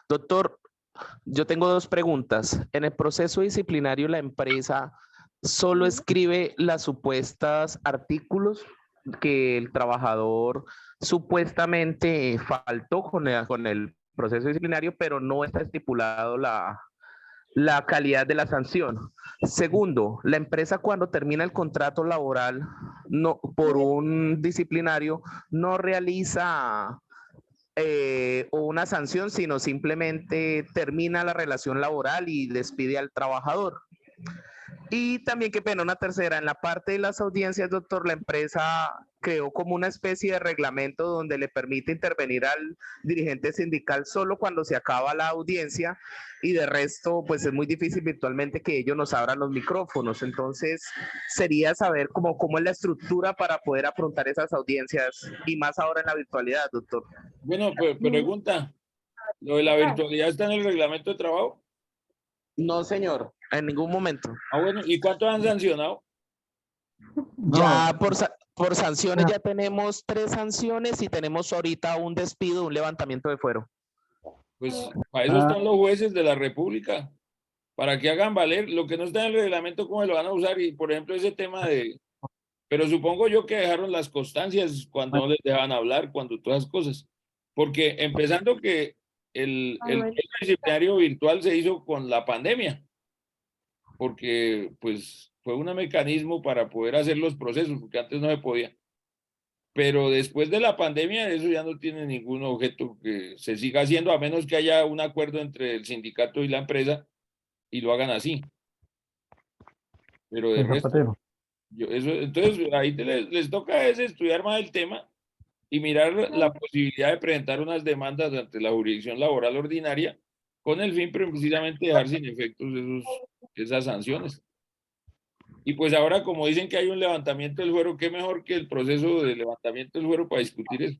Doctor, yo tengo dos preguntas. En el proceso disciplinario, la empresa solo escribe las supuestas artículos que el trabajador supuestamente faltó con el proceso disciplinario, pero no está estipulado la calidad de la sanción. Segundo, la empresa cuando termina el contrato laboral por un disciplinario no realiza una sanción, sino simplemente termina la relación laboral y despide al trabajador. Y también, qué pena, una tercera, en la parte de las audiencias, doctor, la empresa creó como una especie de reglamento donde le permite intervenir al dirigente sindical solo cuando se acaba la audiencia y de resto, pues es muy difícil virtualmente que ellos nos abran los micrófonos. Entonces, sería saber cómo es la estructura para poder afrontar esas audiencias y más ahora en la virtualidad, doctor. Bueno, pues pregunta, ¿lo de la virtualidad está en el reglamento de trabajo? No, señor, en ningún momento. Ah, bueno, ¿y cuántos han sancionado? Ya por sanciones ya tenemos 3 sanciones y tenemos ahorita un despido, un levantamiento de fuero. Pues para eso están los jueces de la República, para que hagan valer lo que no está en el reglamento, cómo lo van a usar. Y por ejemplo ese tema de, pero supongo yo que dejaron las constancias cuando no les dejaban hablar, cuando todas esas cosas. Porque empezando que el disciplinario virtual se hizo con la pandemia, porque pues fue un mecanismo para poder hacer los procesos, porque antes no se podía. Pero después de la pandemia eso ya no tiene ningún objeto que se siga haciendo, a menos que haya un acuerdo entre el sindicato y la empresa y lo hagan así. Pero de resto, entonces ahí les toca es estudiar más el tema y mirar la posibilidad de presentar unas demandas ante la jurisdicción laboral ordinaria con el fin precisamente de dejar sin efectos esas sanciones. Y pues ahora, como dicen que hay un levantamiento del fuero, qué mejor que el proceso de levantamiento del fuero para discutir eso.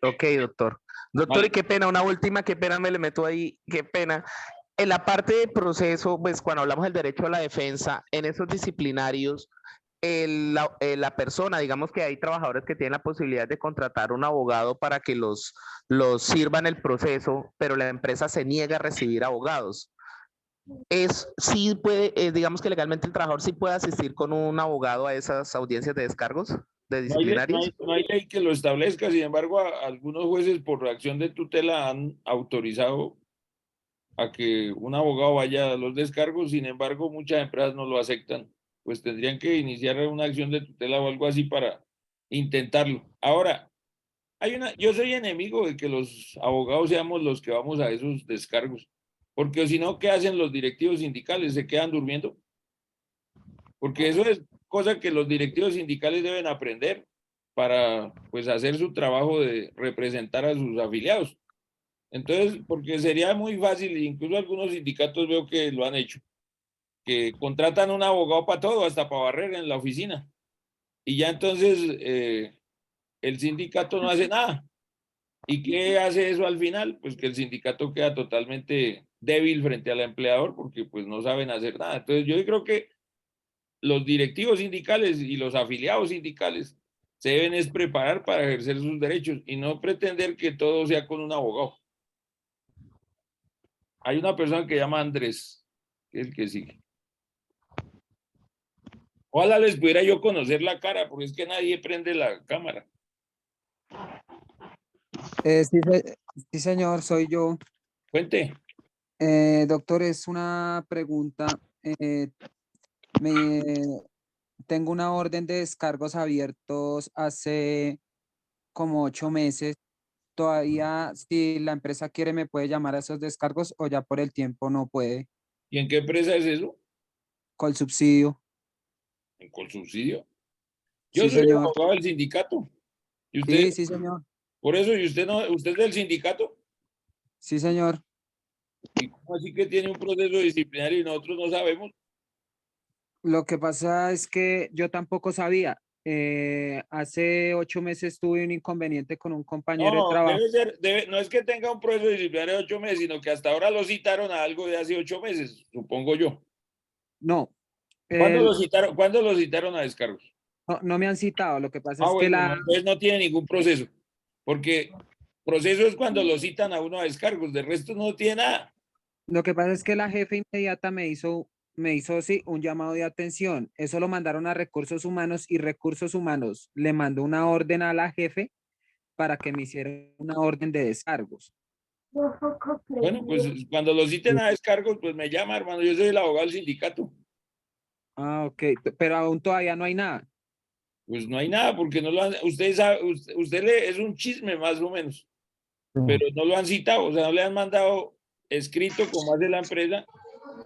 Ok, doctor. Doctor, vale. Y qué pena, una última, qué pena me le meto ahí, qué pena. En la parte de proceso, pues cuando hablamos del derecho a la defensa, en esos disciplinarios, la persona, digamos que hay trabajadores que tienen la posibilidad de contratar un abogado para que los sirvan el proceso, pero la empresa se niega a recibir abogados. Sí puede, digamos que legalmente el trabajador sí puede asistir con un abogado a esas audiencias de descargos de disciplinarios. No hay ley que lo establezca, sin embargo, algunos jueces por reacción de tutela han autorizado a que un abogado vaya a los descargos, sin embargo, muchas empresas no lo aceptan, pues tendrían que iniciar una acción de tutela o algo así para intentarlo. Ahora, yo soy enemigo de que los abogados seamos los que vamos a esos descargos, porque si no, ¿qué hacen los directivos sindicales? ¿Se quedan durmiendo? Porque eso es cosa que los directivos sindicales deben aprender. para pues hacer su trabajo de representar a sus afiliados. Entonces, porque sería muy fácil, incluso algunos sindicatos veo que lo han hecho, que contratan un abogado para todo, hasta para barrer en la oficina. Y ya entonces el sindicato no hace nada. ¿Y qué hace eso al final? Pues que el sindicato queda totalmente débil frente al empleador porque pues no saben hacer nada. Entonces yo creo que los directivos sindicales y los afiliados sindicales se deben es preparar para ejercer sus derechos y no pretender que todo sea con un abogado. Hay una persona que llama Andrés, que es el que sigue. Ojalá les pudiera yo conocer la cara, porque es que nadie prende la cámara. Sí, señor, soy yo. Cuente. Doctor, es una pregunta. Me, tengo una orden de descargos abiertos hace como 8 meses. Todavía, si la empresa quiere, me puede llamar a esos descargos o ya por el tiempo no puede. ¿Y en qué empresa es eso? Con subsidio. ¿En Colsubsidio? Yo Sí, soy el señor. abogado del sindicato. ¿Y usted? Sí, sí, señor. Por eso, ¿y usted no? ¿Usted es del sindicato? Sí, señor. ¿Y cómo así que tiene un proceso disciplinario y nosotros no sabemos? Lo que pasa es que yo tampoco sabía. Hace 8 meses tuve un inconveniente con un compañero de No, trabajo. no es que tenga un proceso disciplinario de 8 meses, sino que hasta ahora lo citaron a algo de hace 8 meses, supongo yo. No, ¿Cuándo lo citaron a descargos? no me han citado. Lo que pasa es que Bueno, no, entonces no tiene ningún proceso, porque proceso es cuando lo citan a uno a descargos, de resto no tiene nada. lo que pasa es que la jefe inmediata me hizo sí, un llamado de atención. Eso lo mandaron a Recursos Humanos y Recursos Humanos le mandó una orden a la jefe para que me hiciera una orden de descargos. Bueno, pues cuando lo citen a descargos, pues me llama, hermano, yo soy el abogado del sindicato. Ah, ok, pero aún todavía no hay nada. Pues no hay nada, porque no lo han, usted sabe, usted le, es un chisme más o menos, pero no lo han citado, o sea, no le han mandado escrito como hace la empresa,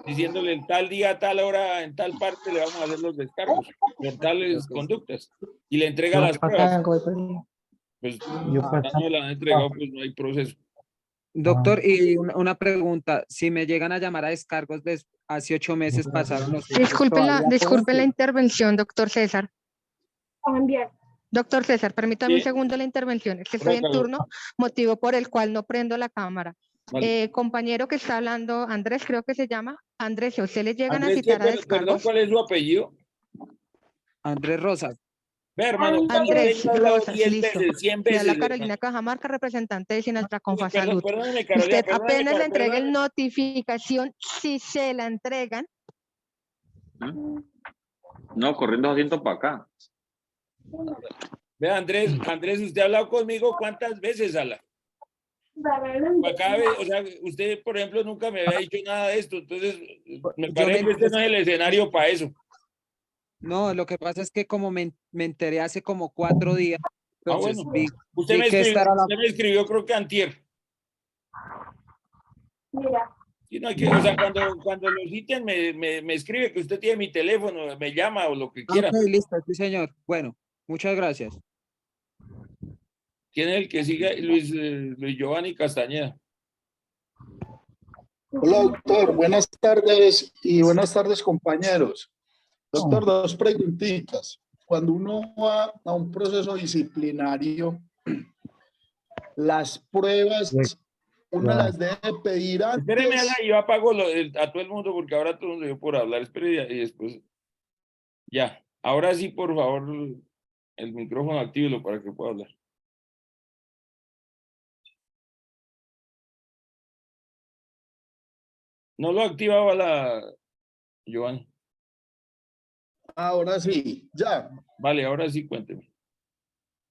diciéndole en tal día, tal hora, en tal parte le vamos a hacer los descargos por tales conductas y le entrega las pruebas. Pues no la han entregado, pues no hay proceso. Doctor, y una pregunta, si me llegan a llamar a descargos hace 8 meses pasaron los hechos, Disculpe la intervención, doctor César. Doctor César, permítame un Sí. segundo la intervención. Es que estoy en Rócalo. turno, motivo por el cual no prendo la cámara. Vale. Compañero que está hablando, Andrés, creo que se llama. Andrés, si a usted le llegan Andrés, a citar a perdón, descargos. ¿cuál es su apellido? Andrés Rosas. Ve, hermano, Andrés yo he hablado Rosas, 10 listo. veces, 100 Le veces. habla Carolina Cajamarca, representante de Sinaltra Salud. Perdóneme, Carolina, Usted perdóneme, apenas le entrega el perdóneme. notificación, si se la entregan. No, corriendo asiento para acá. Ve, Andrés, usted ha hablado conmigo ¿cuántas veces, Ala? Cada vez, o sea, usted, por ejemplo, nunca me había dicho nada de esto, entonces me Yo parece que este no es el escenario para eso. No, lo que pasa es que como me enteré hace como 4 días, entonces Bueno, vi usted me que escribió, esta era la... usted me escribió creo que antier. Sí, no hay que, o sea, cuando lo citen me escribe que usted tiene mi teléfono, me llama o lo que quiera. Ok, listo, sí, señor. Bueno, muchas gracias. ¿Quién es el que sigue? Luis Giovanni Castañeda. Hola, doctor. Buenas tardes y buenas tardes, compañeros. Doctor, 2 preguntitas. Cuando uno va a un proceso disciplinario, las pruebas, uno las debe pedir Espéreme, Ala, antes. yo apago a todo el mundo porque ahora todo el mundo dio por hablar. Espere y después. Ya, ahora sí, por favor, el micrófono actívelo para que pueda hablar. No lo activaba Giovanni. Ahora sí, ya. Vale, ahora sí, cuénteme.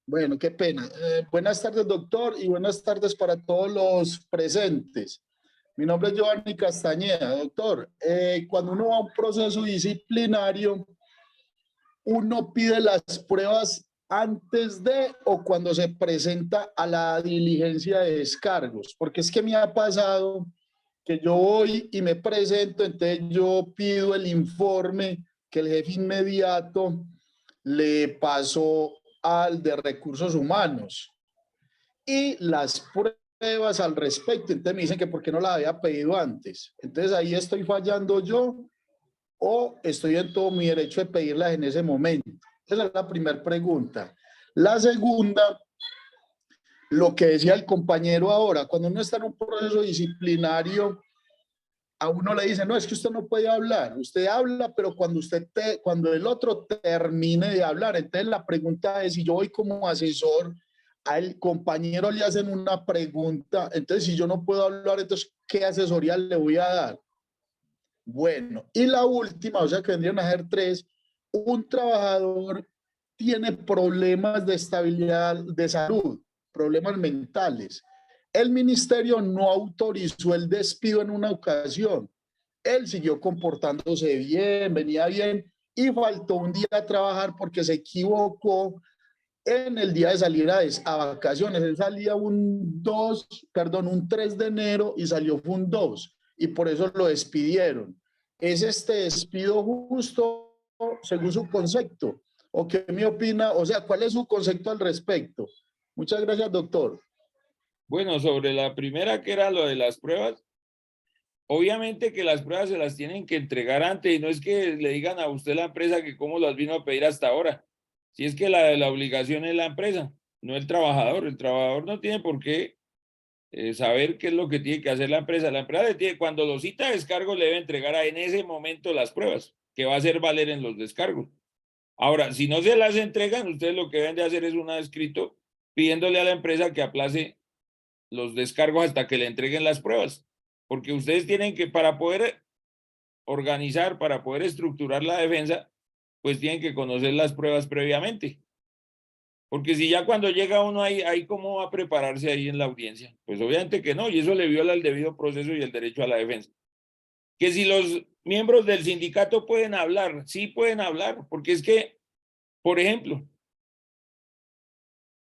Bueno, qué pena. Buenas tardes, doctor, y buenas tardes para todos los presentes. Mi nombre es Giovanni Castañeda, doctor. Cuando uno va a un proceso disciplinario, uno pide las pruebas antes de o cuando se presenta a la diligencia de descargos, porque es que me ha pasado que yo voy y me presento, entonces yo pido el informe que el jefe inmediato le pasó al de recursos humanos y las pruebas al respecto. Entonces me dicen que por qué no la había pedido antes. Entonces ahí estoy fallando yo o estoy en todo mi derecho de pedirlas en ese momento. Esa es la primera pregunta. La segunda, lo que decía el compañero ahora, cuando uno está en un proceso disciplinario, a uno le dice, no, es que usted no puede hablar. Usted habla, pero cuando el otro termine de hablar. Entonces la pregunta es, si yo voy como asesor, al compañero le hacen una pregunta, entonces si yo no puedo hablar, entonces ¿qué asesoría le voy a dar? Bueno, y la última, o sea que vendrían a ser tres, un trabajador tiene problemas de estabilidad de salud, problemas mentales. El ministerio no autorizó el despido en una ocasión. Él siguió comportándose bien, venía bien y faltó un día a trabajar porque se equivocó en el día de salida a vacaciones. Él salía un 3 de enero y salió fue un 2 y por eso lo despidieron. ¿Es este despido justo según su concepto? ¿O qué me opina? O sea, ¿cuál es su concepto al respecto? Muchas gracias, doctor. Bueno, sobre la primera, que era lo de las pruebas, obviamente que las pruebas se las tienen que entregar antes y no es que le digan a usted la empresa que cómo las vino a pedir hasta ahora. Si es que la obligación es la empresa, no el trabajador. El trabajador no tiene por qué saber qué es lo que tiene que hacer la empresa. La empresa le tiene, cuando lo cita a descargo, le debe entregar en ese momento las pruebas, que va a hacer valer en los descargos. Ahora, si no se las entregan, ustedes lo que deben de hacer es un escrito pidiéndole a la empresa que aplace los descargos hasta que le entreguen las pruebas. Porque ustedes tienen que, para poder organizar, para poder estructurar la defensa, pues tienen que conocer las pruebas previamente. Porque si ya cuando llega uno ahí ¿cómo va a prepararse ahí en la audiencia? Pues obviamente que no, y eso le viola el debido proceso y el derecho a la defensa. Que si los miembros del sindicato pueden hablar, sí pueden hablar, porque es que, por ejemplo,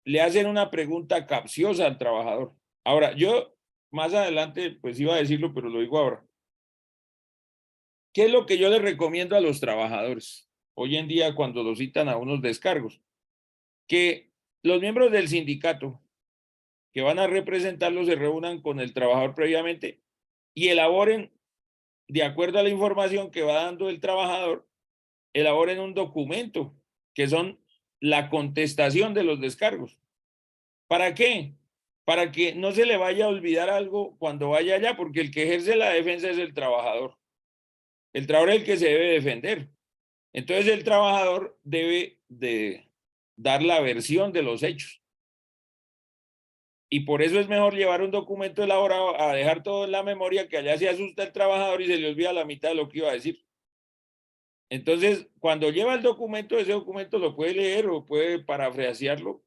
le hacen una pregunta capciosa al trabajador. Ahora, yo más adelante, pues iba a decirlo, pero lo digo ahora. ¿Qué es lo que yo les recomiendo a los trabajadores hoy en día cuando los citan a unos descargos? Que los miembros del sindicato que van a representarlos se reúnan con el trabajador previamente y elaboren, de acuerdo a la información que va dando el trabajador, elaboren un documento que son la contestación de los descargos. ¿Para qué? Para que no se le vaya a olvidar algo cuando vaya allá, porque el que ejerce la defensa es el trabajador. El trabajador es el que se debe defender. Entonces el trabajador debe de dar la versión de los hechos. Y por eso es mejor llevar un documento elaborado a dejar todo en la memoria, que allá se asusta el trabajador y se le olvida la mitad de lo que iba a decir. Entonces, cuando lleva el documento, ese documento lo puede leer o puede parafrasearlo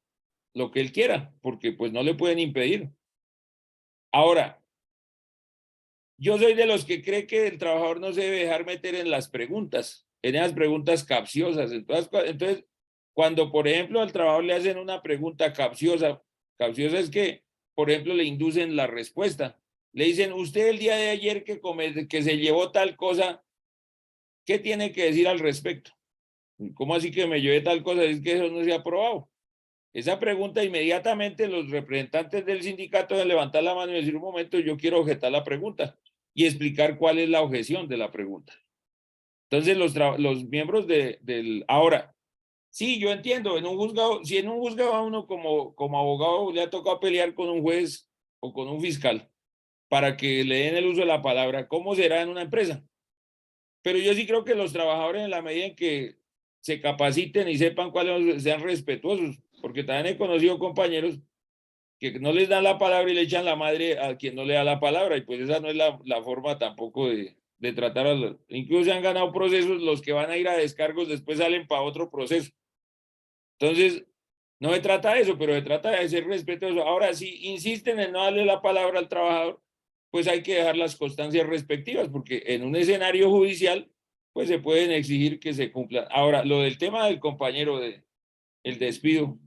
lo que él quiera, porque pues no le pueden impedir. Ahora, yo soy de los que cree que el trabajador no se debe dejar meter en las preguntas, en esas preguntas capciosas. Entonces, cuando, por ejemplo, al trabajador le hacen una pregunta capciosa es que, por ejemplo, le inducen la respuesta. Le dicen, usted el día de ayer que se llevó tal cosa, ¿qué tiene que decir al respecto? ¿Cómo así que me llevé tal cosa? Es que eso no se ha aprobado. Esa pregunta, inmediatamente los representantes del sindicato deben levantar la mano y decir, un momento, yo quiero objetar la pregunta y explicar cuál es la objeción de la pregunta. Entonces, los miembros del... Ahora, sí, yo entiendo, en un juzgado, si en un juzgado a uno como abogado le ha tocado pelear con un juez o con un fiscal para que le den el uso de la palabra, ¿cómo será en una empresa? Pero yo sí creo que los trabajadores, en la medida en que se capaciten y sepan cuáles, sean respetuosos, porque también he conocido compañeros que no les dan la palabra y le echan la madre a quien no le da la palabra, y pues esa no es la forma tampoco de tratar a los... Incluso se han ganado procesos, los que van a ir a descargos después salen para otro proceso. Entonces, no se trata de eso, pero se trata de ser respetuoso. Ahora, si insisten en no darle la palabra al trabajador, pues hay que dejar las constancias respectivas, porque en un escenario judicial, pues se pueden exigir que se cumplan. Ahora, lo del tema del compañero, el despido,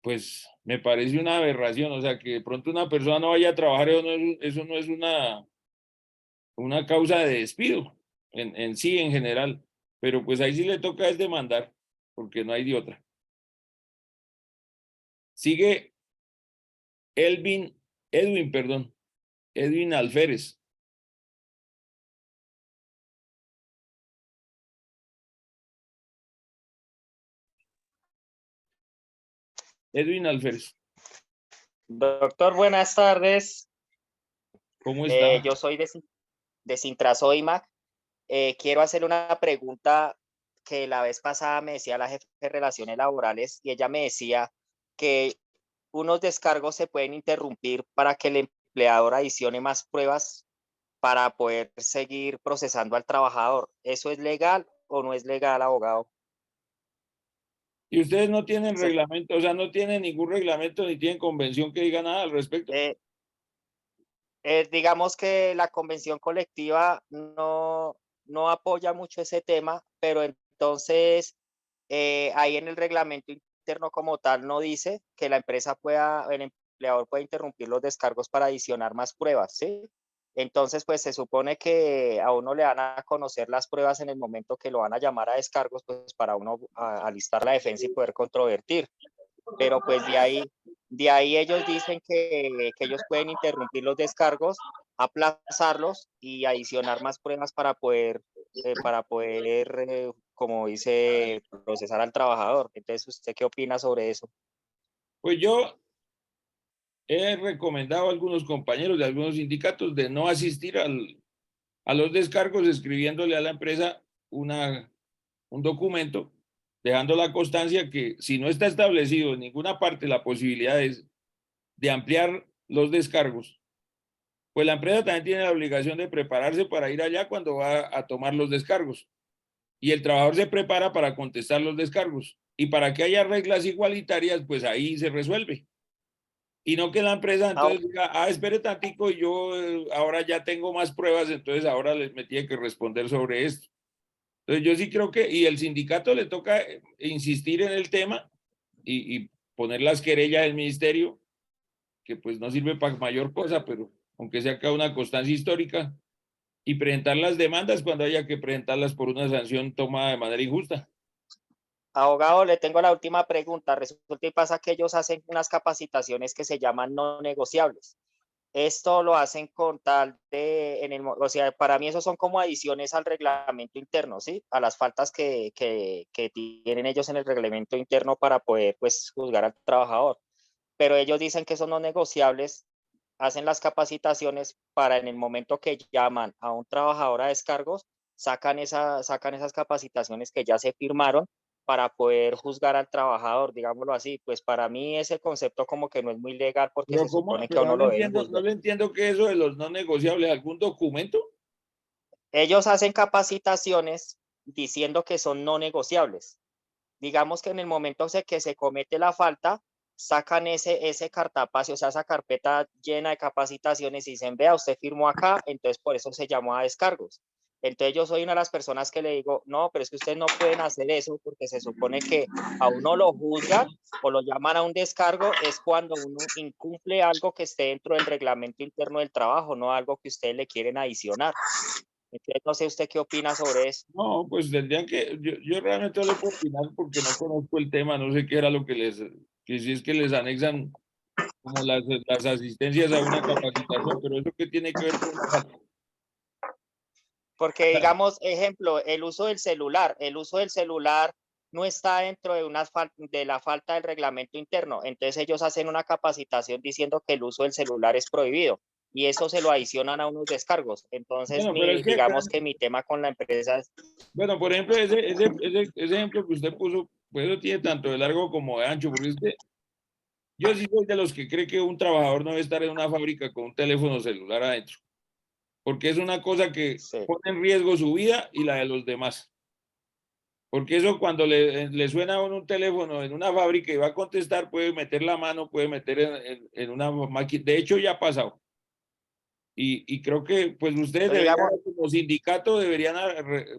pues me parece una aberración. O sea, que de pronto una persona no vaya a trabajar, eso no es una causa de despido en sí, en general. Pero pues ahí sí le toca es demandar, porque no hay de otra. Sigue Edwin Alférez. Edwin Alférez, Doctor, buenas tardes. ¿cómo está? Yo soy de Sintrasoimac. Quiero hacer una pregunta que la vez pasada me decía la jefe de Relaciones Laborales y ella me decía que unos descargos se pueden interrumpir para que el empleador adicione más pruebas para poder seguir procesando al trabajador. ¿Eso es legal o no es legal, abogado? Y ustedes no tienen Sí. reglamento, o sea, no tienen ningún reglamento ni tienen convención que diga nada al respecto. Digamos que la convención colectiva no apoya mucho ese tema, pero entonces ahí en el reglamento interno como tal no dice que la empresa el empleador pueda interrumpir los descargos para adicionar más pruebas, ¿sí? Entonces, pues se supone que a uno le van a conocer las pruebas en el momento que lo van a llamar a descargos, pues para uno alistar la defensa y poder controvertir. Pero pues de ahí ellos dicen que ellos pueden interrumpir los descargos, aplazarlos y adicionar más pruebas para poder, como dice, procesar al trabajador. Entonces, ¿usted qué opina sobre eso? Pues yo he recomendado a algunos compañeros de algunos sindicatos de no asistir a los descargos escribiéndole a la empresa un documento, dejando la constancia que si no está establecido en ninguna parte la posibilidad de ampliar los descargos, pues la empresa también tiene la obligación de prepararse para ir allá cuando va a tomar los descargos. Y el trabajador se prepara para contestar los descargos. Y para que haya reglas igualitarias, pues ahí se resuelve. Y no que la empresa entonces diga, espere tantico, y yo ahora ya tengo más pruebas, entonces ahora me tiene que responder sobre esto. Entonces yo sí creo que, y el sindicato le toca insistir en el tema y poner las querellas del ministerio, que pues no sirve para mayor cosa, pero aunque sea acá una constancia histórica, y presentar las demandas cuando haya que presentarlas por una sanción tomada de manera injusta. Abogado, le tengo la última pregunta. Resulta y pasa que ellos hacen unas capacitaciones que se llaman no negociables. Esto lo hacen con tal de, o sea, para mí eso son como adiciones al reglamento interno, ¿sí? A las faltas que tienen ellos en el reglamento interno para poder, pues, juzgar al trabajador. Pero ellos dicen que son no negociables, hacen las capacitaciones para en el momento que llaman a un trabajador a descargos, sacan esas capacitaciones que ya se firmaron para poder juzgar al trabajador, digámoslo así. Pues para mí ese concepto como que no es muy legal porque Pero se supone que a pero uno no lo deben entiendo, no juzgar. le entiendo que eso de los no negociables, ¿algún documento? Ellos hacen capacitaciones diciendo que son no negociables. Digamos que en el momento que se comete la falta, sacan ese cartapacio, o sea, esa carpeta llena de capacitaciones y dicen, vea, usted firmó acá, entonces por eso se llamó a descargos. Entonces yo soy una de las personas que le digo, no, pero es que ustedes no pueden hacer eso porque se supone que a uno lo juzgan o lo llaman a un descargo es cuando uno incumple algo que esté dentro del reglamento interno del trabajo, no algo que ustedes le quieren adicionar. Entonces no sé usted qué opina sobre eso. No, pues tendrían que, yo realmente no le puedo opinar porque no conozco el tema, no sé qué era lo que si es que les anexan como las asistencias a una capacitación, pero eso qué tiene que ver con la falta. Porque digamos, ejemplo, el uso del celular no está dentro de la falta del reglamento interno. Entonces ellos hacen una capacitación diciendo que el uso del celular es prohibido y eso se lo adicionan a unos descargos. Entonces, Bueno, pero es que acá, digamos que mi tema con la empresa es, bueno, por ejemplo, ese ejemplo que usted puso, pues eso tiene tanto de largo como de ancho, porque es que yo sí soy de los que cree que un trabajador no debe estar en una fábrica con un teléfono celular adentro, porque es una cosa que sí. pone en riesgo su vida y la de los demás. Porque eso cuando le suena a uno un teléfono en una fábrica y va a contestar, puede meter la mano, puede meter en una máquina. De hecho, ya ha pasado. Y creo que pues ustedes Entonces, deberían, digamos, como sindicato, deberían,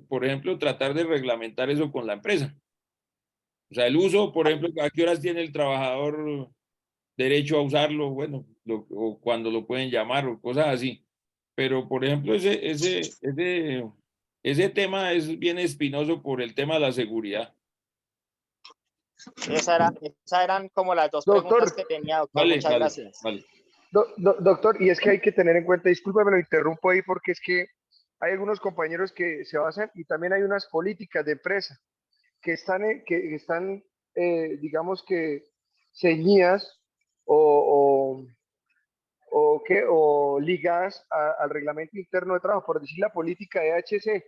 por ejemplo, tratar de reglamentar eso con la empresa. O sea, el uso, por ejemplo, ¿a qué horas tiene el trabajador derecho a usarlo? Bueno, o cuando lo pueden llamar o cosas así. Pero, por ejemplo, ese tema es bien espinoso por el tema de la seguridad. Esas eran como las dos Doctor. preguntas que tenía, doctor. Vale, Muchas vale, gracias. vale. Doctor, y es que hay que tener en cuenta, discúlpeme, lo interrumpo ahí porque es que hay algunos compañeros que se basan y también hay unas políticas de empresa que están digamos que ceñidas o, o ligadas al reglamento interno de trabajo, por decir la política de HC,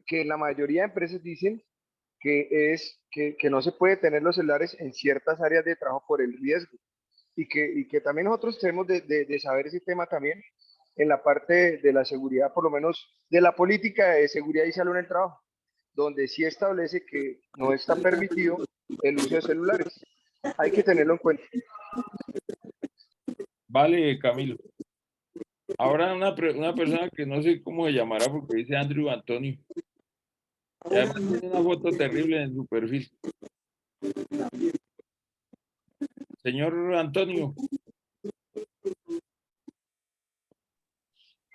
que la mayoría de empresas dicen que no se puede tener los celulares en ciertas áreas de trabajo por el riesgo. Y que también nosotros tenemos de saber ese tema también en la parte de la seguridad, por lo menos de la política de seguridad y salud en el trabajo, donde sí establece que no está permitido el uso de celulares. Hay que tenerlo en cuenta. Vale, Camilo. Ahora una persona que no sé cómo se llamará porque dice Andrew Antonio. Y además tiene una foto terrible en su perfil. Señor Antonio.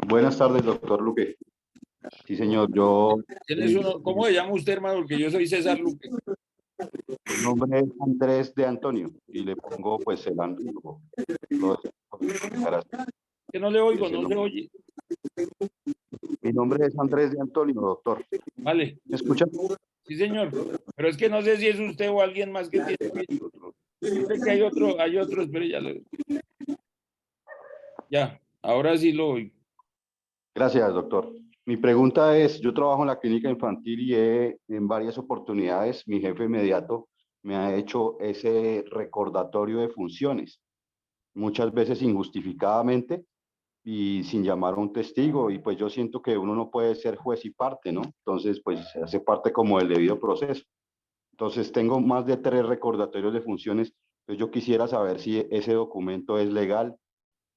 Buenas tardes, doctor Luque. Sí, señor, ¿Cómo se llama usted, hermano? Porque yo soy César Luque. Mi nombre es Andrés de Antonio y le pongo pues el amigo. Que no le oigo, no se oye. Mi nombre es Andrés de Antonio, doctor. Vale. ¿Me escucha? Sí, señor. Pero es que no sé si es usted o alguien más que tiene otro. Dice que hay otro, espere, ya, ahora sí lo oigo. Gracias, doctor. Mi pregunta es, yo trabajo en la clínica infantil y en varias oportunidades, mi jefe inmediato me ha hecho ese recordatorio de funciones, muchas veces injustificadamente y sin llamar a un testigo, y pues yo siento que uno no puede ser juez y parte, ¿no? Entonces, pues se hace parte como del debido proceso. Entonces, tengo más de 3 recordatorios de funciones, entonces yo quisiera saber si ese documento es legal,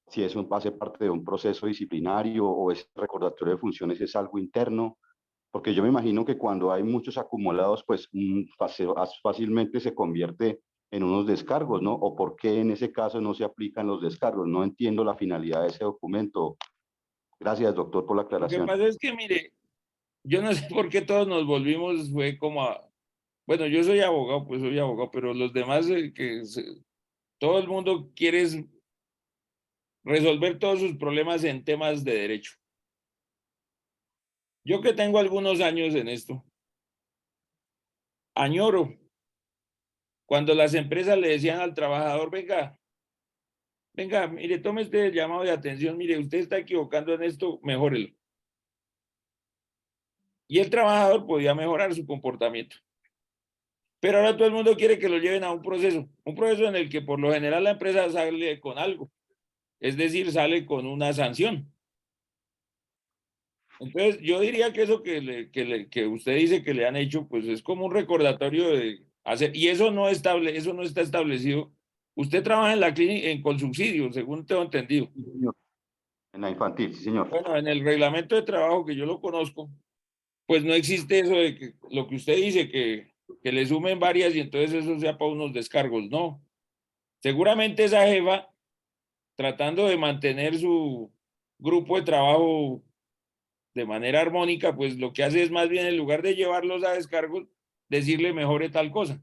si eso hace parte de un proceso disciplinario o ese recordatorio de funciones es algo interno, porque yo me imagino que cuando hay muchos acumulados, pues fácilmente se convierte en unos descargos, ¿no? O por qué en ese caso no se aplican los descargos. No entiendo la finalidad de ese documento. Gracias, doctor, por la Lo que aclaración. pasa es que, mire, yo no sé por qué todos nos volvimos, fue como a... Bueno, yo soy abogado, pues soy abogado, pero los demás, todo el mundo quiere resolver todos sus problemas en temas de derecho. Yo que tengo algunos años en esto, añoro cuando las empresas le decían al trabajador, venga, mire, tome este llamado de atención, mire, usted está equivocando en esto, mejórelo. Y el trabajador podía mejorar su comportamiento. Pero ahora todo el mundo quiere que lo lleven a un proceso en el que por lo general la empresa sale con algo, es decir, sale con una sanción. Entonces, yo diría que eso que usted dice que le han hecho, pues es como un recordatorio de hacer, y eso no está establecido. Usted trabaja en la clínica con subsidio, según tengo entendido. Sí, señor. En la infantil, sí, señor. Bueno, en el reglamento de trabajo que yo lo conozco, pues no existe eso de que lo que usted dice, que le sumen varias y entonces eso sea para unos descargos, no. Seguramente esa jefa, tratando de mantener su grupo de trabajo de manera armónica, pues lo que hace es más bien en lugar de llevarlos a descargos, decirle mejore tal cosa.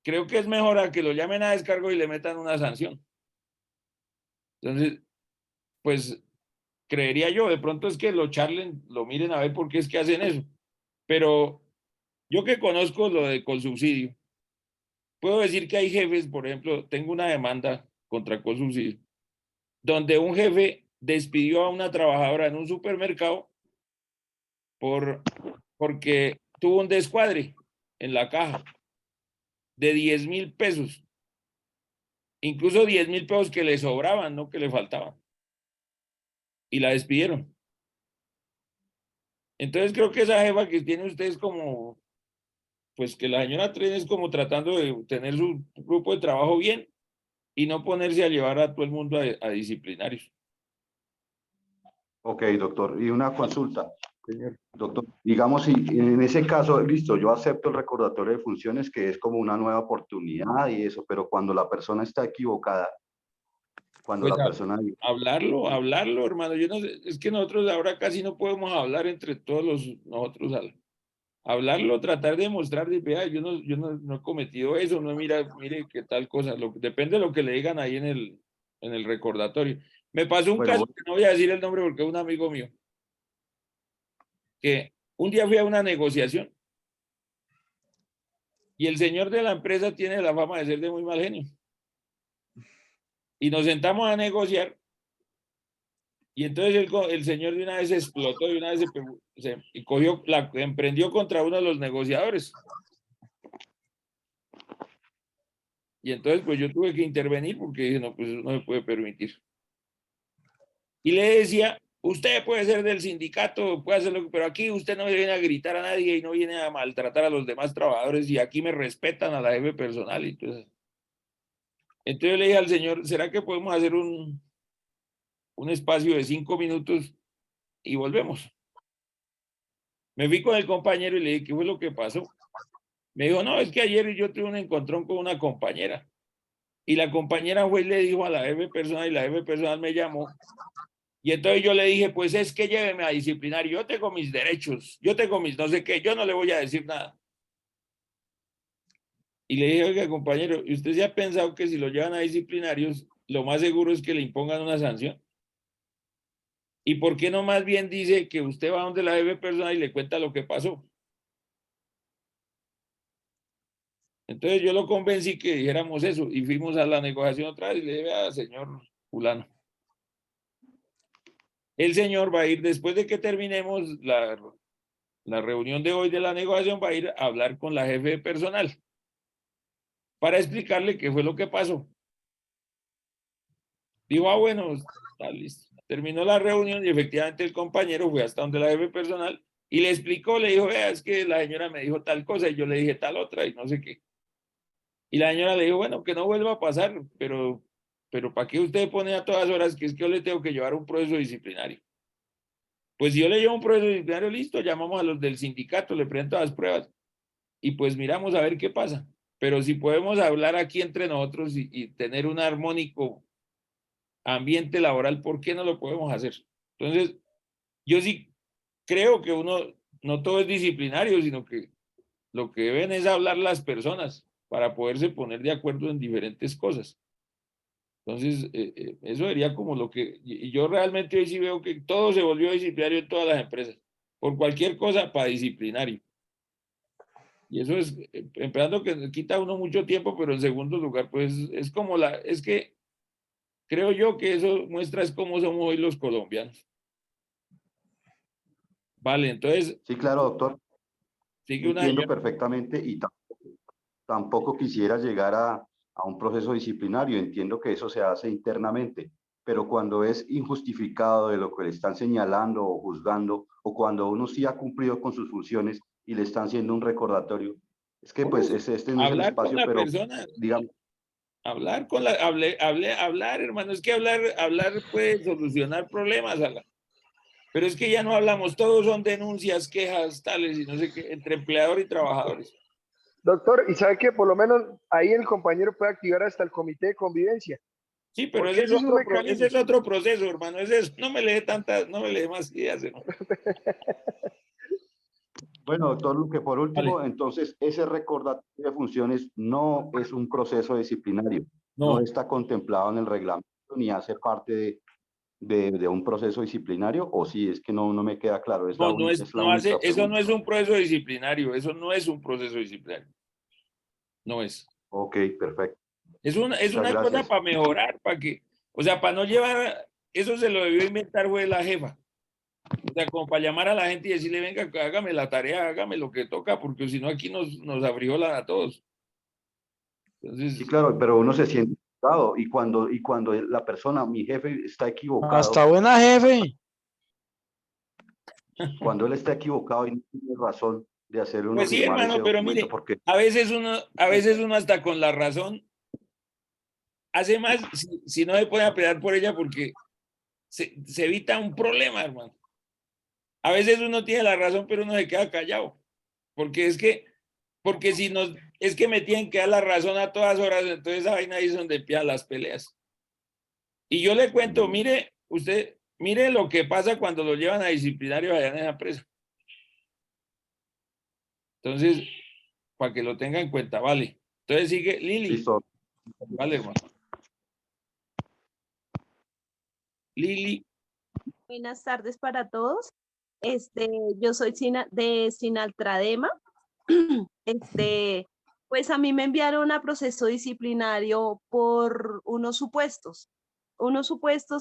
Creo que es mejor a que lo llamen a descargo y le metan una sanción. Entonces, pues creería yo, de pronto es que lo charlen, lo miren a ver por qué es que hacen eso. Pero yo que conozco lo de Colsubsidio, puedo decir que hay jefes, por ejemplo, tengo una demanda contra Colsubsidio, donde un jefe despidió a una trabajadora en un supermercado porque tuvo un descuadre en la caja de 10.000 pesos. Incluso 10.000 pesos que le sobraban, no que le faltaban. Y la despidieron. Entonces creo que esa jefa que tiene usted es como, pues que la señora Tren es como tratando de tener su grupo de trabajo bien y no ponerse a llevar a todo el mundo a disciplinarios. Ok, doctor. Y una consulta. Doctor, digamos, si en ese caso, listo, yo acepto el recordatorio de funciones, que es como una nueva oportunidad y eso, pero cuando la persona está equivocada, cuando Pues la persona... hablarlo, hermano. Yo no sé, es que nosotros ahora casi no podemos hablar entre todos nosotros. Hablarlo, tratar de mostrar, de, vea, yo no he cometido eso, no mire qué tal cosa, depende de lo que le digan ahí en el recordatorio. Me pasó un caso, que no voy a decir el nombre porque es un amigo mío, que un día fui a una negociación y el señor de la empresa tiene la fama de ser de muy mal genio. Y nos sentamos a negociar y entonces el señor de una vez explotó, de una vez y emprendió contra uno de los negociadores. Y entonces pues yo tuve que intervenir porque dije, no, pues eso no se puede permitir. Y le decía, usted puede ser del sindicato, puede hacerlo, pero aquí usted no viene a gritar a nadie y no viene a maltratar a los demás trabajadores y aquí me respetan a la jefe personal. Y entonces le dije al señor, ¿será que podemos hacer un espacio de 5 minutos y volvemos? Me fui con el compañero y le dije, ¿qué fue lo que pasó? Me dijo, no, es que ayer yo tuve un encontrón con una compañera. Y la compañera fue y le dijo a la jefe personal y la jefe personal me llamó. Y entonces yo le dije, pues es que lléveme a disciplinario, yo tengo mis derechos, yo tengo mis no sé qué, yo no le voy a decir nada. Y le dije, oiga, compañero, ¿y usted se ha pensado que si lo llevan a disciplinarios, lo más seguro es que le impongan una sanción? ¿Y por qué no más bien dice que usted va donde la jefe personal y le cuenta lo que pasó? Entonces yo lo convencí que dijéramos eso y fuimos a la negociación otra vez y le dije, vea, señor fulano, el señor va a ir, después de que terminemos la reunión de hoy de la negociación, va a ir a hablar con la jefe de personal para explicarle qué fue lo que pasó. Dijo, bueno, está listo. Terminó la reunión y efectivamente el compañero fue hasta donde la jefe personal y le explicó, le dijo, vea, es que la señora me dijo tal cosa y yo le dije tal otra y no sé qué. Y la señora le dijo, bueno, que no vuelva a pasar, pero ¿para qué usted pone a todas horas que es que yo le tengo que llevar un proceso disciplinario? Pues si yo le llevo un proceso disciplinario, listo, llamamos a los del sindicato, le presento las pruebas y pues miramos a ver qué pasa. Pero si podemos hablar aquí entre nosotros y tener un armónico ambiente laboral, ¿por qué no lo podemos hacer? Entonces, yo sí creo que no todo es disciplinario, sino que lo que deben es hablar las personas para poderse poner de acuerdo en diferentes cosas. Entonces, eso sería como lo que, y yo realmente hoy sí veo que todo se volvió disciplinario en todas las empresas, por cualquier cosa para disciplinario. Y eso es, empezando que quita a uno mucho tiempo, pero en segundo lugar, pues es como es que creo yo que eso muestra es cómo somos hoy los colombianos. Vale, entonces. Sí, claro, doctor. Sigue una. Entiendo perfectamente y tampoco quisiera llegar a un proceso disciplinario. Entiendo que eso se hace internamente, pero cuando es injustificado de lo que le están señalando o juzgando, o cuando uno sí ha cumplido con sus funciones y le están haciendo un recordatorio, es que pues este no es el espacio, con la pero persona, digamos. Hablar con hablar, hermano, es que hablar puede solucionar problemas, pero es que ya no hablamos, todos son denuncias, quejas, tales y no sé qué, entre empleador y trabajadores. Doctor, y sabe que por lo menos ahí el compañero puede activar hasta el comité de convivencia. Sí, pero ese es otro proceso, hermano, no me lee más ideas, hermano. Bueno, doctor Luque, por último, entonces ese recordatorio de funciones no es un proceso disciplinario, no está contemplado en el reglamento ni hace parte de un proceso disciplinario, o sí, es que no me queda claro. Eso no es un proceso disciplinario, eso no es un proceso disciplinario. No es. Ok, perfecto. Es una cosa para mejorar, para que, o sea, para no llevar, eso se lo debió inventar fue la jefa. O sea, como para llamar a la gente y decirle, venga, hágame la tarea, hágame lo que toca, porque si no aquí nos abriolan a todos. Entonces, sí, claro, pero uno se siente equivocado y cuando la persona, mi jefe, está equivocado. Hasta buena jefe. Cuando él está equivocado y no tiene razón de hacer uno pues sí, firmar hermano, ese pero documento, mire, porque a veces uno hasta con la razón hace más si no se puede apelar por ella porque se evita un problema, hermano. A veces uno tiene la razón, pero uno se queda callado. Porque es que me tienen que dar la razón a todas horas, entonces esa vaina ahí es donde empiezan las peleas. Y yo le cuento, mire lo que pasa cuando lo llevan a disciplinarios allá en esa empresa. Entonces, para que lo tenga en cuenta, vale. Entonces sigue Lili. Listo. Vale, hermano. Lili. Buenas tardes para todos. Yo soy de Sinaltradema. Pues a mí me enviaron a proceso disciplinario por unos supuestos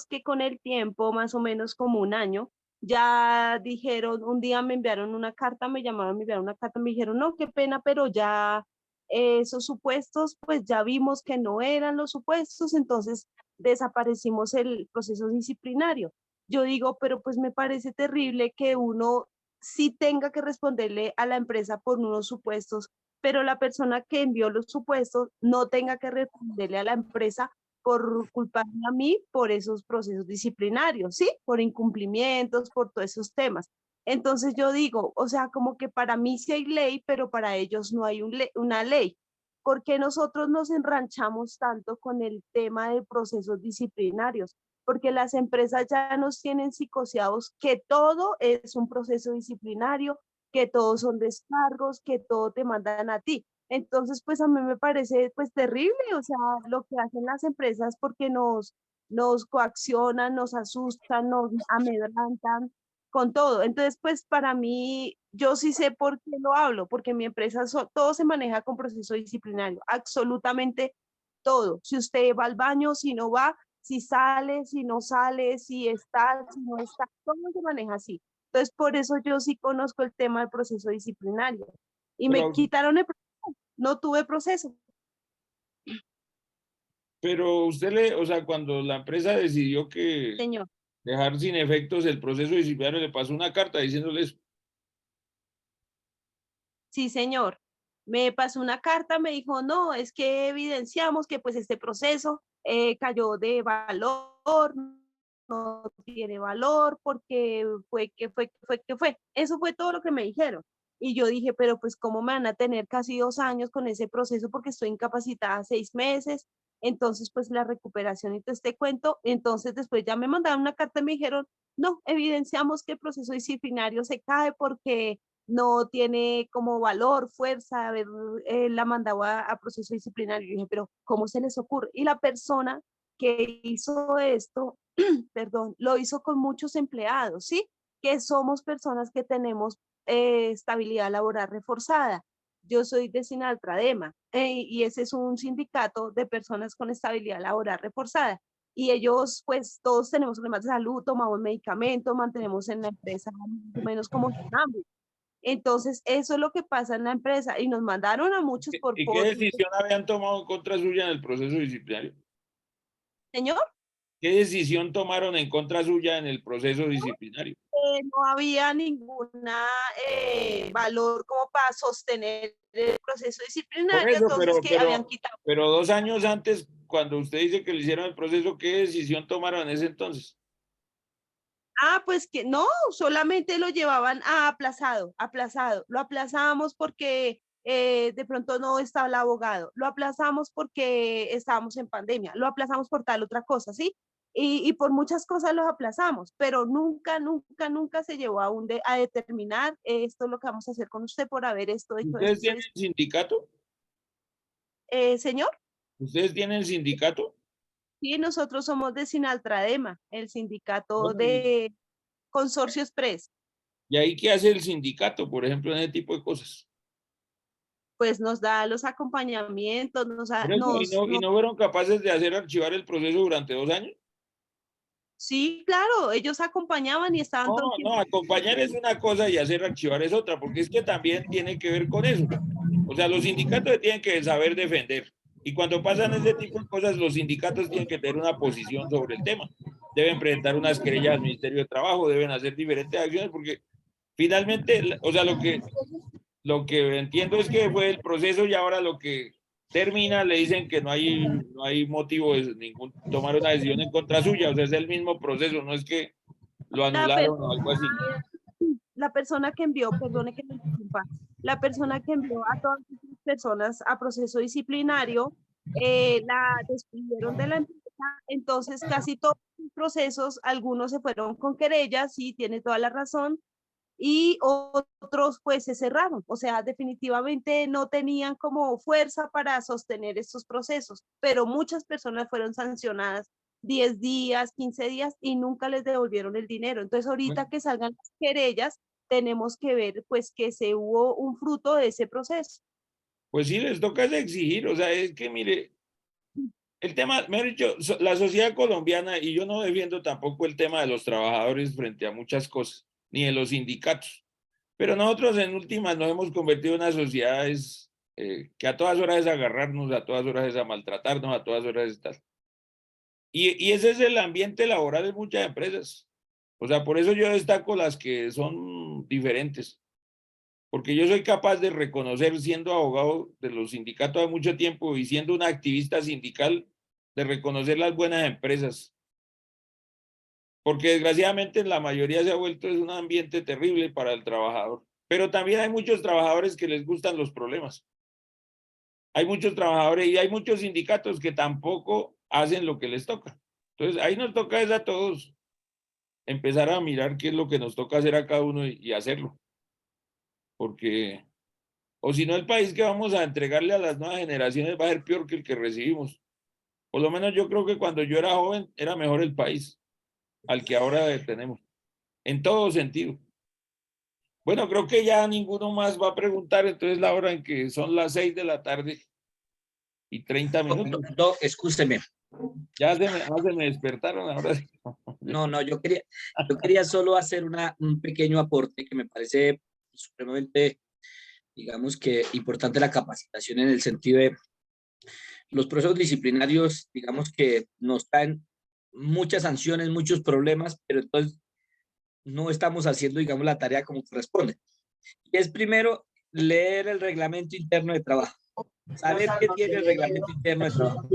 que con el tiempo, más o menos como un año, ya dijeron, un día me enviaron una carta, me llamaron, me enviaron una carta, me dijeron, no, qué pena, pero ya esos supuestos, pues ya vimos que no eran los supuestos, entonces desaparecimos el proceso disciplinario. Yo digo, pero pues me parece terrible que uno sí tenga que responderle a la empresa por unos supuestos, pero la persona que envió los supuestos no tenga que responderle a la empresa por culparme a mí por esos procesos disciplinarios, ¿sí? Por incumplimientos, por todos esos temas. Entonces yo digo, o sea, como que para mí sí hay ley, pero para ellos no hay una ley. ¿Por qué nosotros nos enranchamos tanto con el tema de procesos disciplinarios? Porque las empresas ya nos tienen psicoseados que todo es un proceso disciplinario, que todos son descargos, que todo te mandan a ti. Entonces, pues a mí me parece pues terrible, o sea, lo que hacen las empresas porque nos coaccionan, nos asustan, nos amedrantan con todo. Entonces, pues para mí, yo sí sé por qué lo hablo, porque mi empresa todo se maneja con proceso disciplinario, absolutamente todo. Si usted va al baño, si no va, si sale, si no sale, si está, si no está, todo se maneja así. Entonces, por eso yo sí conozco el tema del proceso disciplinario. Y me quitaron el proceso, no tuve proceso. Pero o sea, cuando la empresa decidió que Señor. dejar sin efectos el proceso disciplinario, le pasó una carta diciéndole eso. Sí, señor. Me pasó una carta, me dijo, no, es que evidenciamos que pues este proceso cayó de valor, no tiene valor, porque fue. Eso fue todo lo que me dijeron. Y yo dije, pero pues cómo me van a tener casi 2 años con ese proceso porque estoy incapacitada 6 meses. Entonces, pues la recuperación y todo este cuento. Entonces, después ya me mandaron una carta y me dijeron, no, evidenciamos que el proceso disciplinario se cae porque no tiene como valor, fuerza, haber la mandaba a proceso disciplinario. Y dije, pero ¿cómo se les ocurre? Y la persona que hizo esto, perdón, lo hizo con muchos empleados, ¿sí? Que somos personas que tenemos estabilidad laboral reforzada. Yo soy de Sinaltradema y ese es un sindicato de personas con estabilidad laboral reforzada. Y ellos, pues, todos tenemos problemas de salud, tomamos medicamentos, mantenemos en la empresa más o menos como sin hambre. Entonces, eso es lo que pasa en la empresa y nos mandaron a muchos por... ¿Y qué decisión habían tomado en contra suya en el proceso disciplinario? Señor. ¿Qué decisión tomaron en contra suya en el proceso disciplinario? No había ninguna valor como para sostener el proceso disciplinario, Por eso, entonces habían quitado. Pero 2 años antes, cuando usted dice que le hicieron el proceso, ¿qué decisión tomaron en ese entonces? Ah, pues que no, solamente lo llevaban a aplazado. Lo aplazamos porque de pronto no estaba el abogado, lo aplazamos porque estábamos en pandemia, lo aplazamos por tal otra cosa, ¿sí? Y por muchas cosas los aplazamos, pero nunca se llevó a determinar esto es lo que vamos a hacer con usted por haber esto hecho. ¿Ustedes tienen sindicato? Señor. ¿Ustedes tienen sindicato? Sí, nosotros somos de Sinaltradema, el sindicato de Consorcio Express. ¿Y ahí qué hace el sindicato, por ejemplo, en ese tipo de cosas? Pues nos da los acompañamientos, ¿Y no fueron capaces de hacer archivar el proceso durante 2 años? Sí, claro, ellos acompañaban y estaban... No, acompañar es una cosa y hacer archivar es otra, porque es que también tiene que ver con eso. O sea, los sindicatos tienen que saber defender. Y cuando pasan ese tipo de cosas, los sindicatos tienen que tener una posición sobre el tema. Deben presentar unas querellas al Ministerio de Trabajo, deben hacer diferentes acciones, porque finalmente, o sea, lo que entiendo es que fue el proceso y ahora lo que termina le dicen que no hay motivo de tomar una decisión en contra suya, o sea, es el mismo proceso, no es que lo anularon o algo así. La persona que envió, perdone que me interrumpa, la persona que envió a todas las personas a proceso disciplinario, la despidieron de la empresa, entonces casi todos los procesos, algunos se fueron con querellas, sí, tiene toda la razón, y otros pues se cerraron, o sea, definitivamente no tenían como fuerza para sostener estos procesos, pero muchas personas fueron sancionadas 10 días, 15 días y nunca les devolvieron el dinero. Entonces ahorita que salgan las querellas, tenemos que ver pues que se hubo un fruto de ese proceso. Pues sí, les toca es exigir, o sea, es que mire, el tema, me han dicho, la sociedad colombiana, y yo no defiendo tampoco el tema de los trabajadores frente a muchas cosas, ni de los sindicatos, pero nosotros en últimas nos hemos convertido en una sociedad que a todas horas es agarrarnos, a todas horas es a maltratarnos, a todas horas es tal. Y ese es el ambiente laboral de muchas empresas. O sea, por eso yo destaco las que son diferentes. Porque yo soy capaz de reconocer, siendo abogado de los sindicatos de mucho tiempo y siendo una activista sindical, de reconocer las buenas empresas. Porque desgraciadamente en la mayoría se ha vuelto es un ambiente terrible para el trabajador. Pero también hay muchos trabajadores que les gustan los problemas. Hay muchos trabajadores y hay muchos sindicatos que tampoco hacen lo que les toca. Entonces ahí nos toca es a todos empezar a mirar qué es lo que nos toca hacer a cada uno y hacerlo. Porque, o si no, el país que vamos a entregarle a las nuevas generaciones va a ser peor que el que recibimos. Por lo menos yo creo que cuando yo era joven era mejor el país al que ahora tenemos, en todo sentido. Bueno, creo que ya ninguno más va a preguntar, entonces la hora en que son las 6 de la tarde y 30 minutos. No, escúcheme. Ya se me despertaron ahora. No, yo quería solo hacer un pequeño aporte que me parece supremamente, digamos que importante, la capacitación en el sentido de los procesos disciplinarios, digamos que nos traen muchas sanciones, muchos problemas, pero entonces no estamos haciendo, digamos, la tarea como corresponde. Y es primero leer el reglamento interno de trabajo. Saber qué tiene el reglamento interno de trabajo.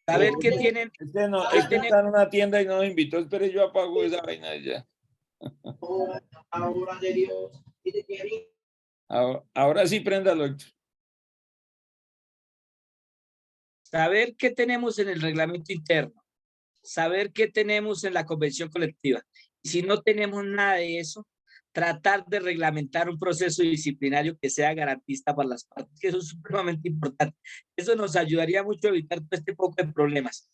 Saber qué tienen. Este está en una tienda y no nos invitó, espere, yo apago esa vaina ya. Ahora sí, préndalo, Héctor. Saber qué tenemos en el reglamento interno. Saber qué tenemos en la convención colectiva. Y si no tenemos nada de eso, tratar de reglamentar un proceso disciplinario que sea garantista para las partes, que eso es supremamente importante. Eso nos ayudaría mucho a evitar todo este poco de problemas.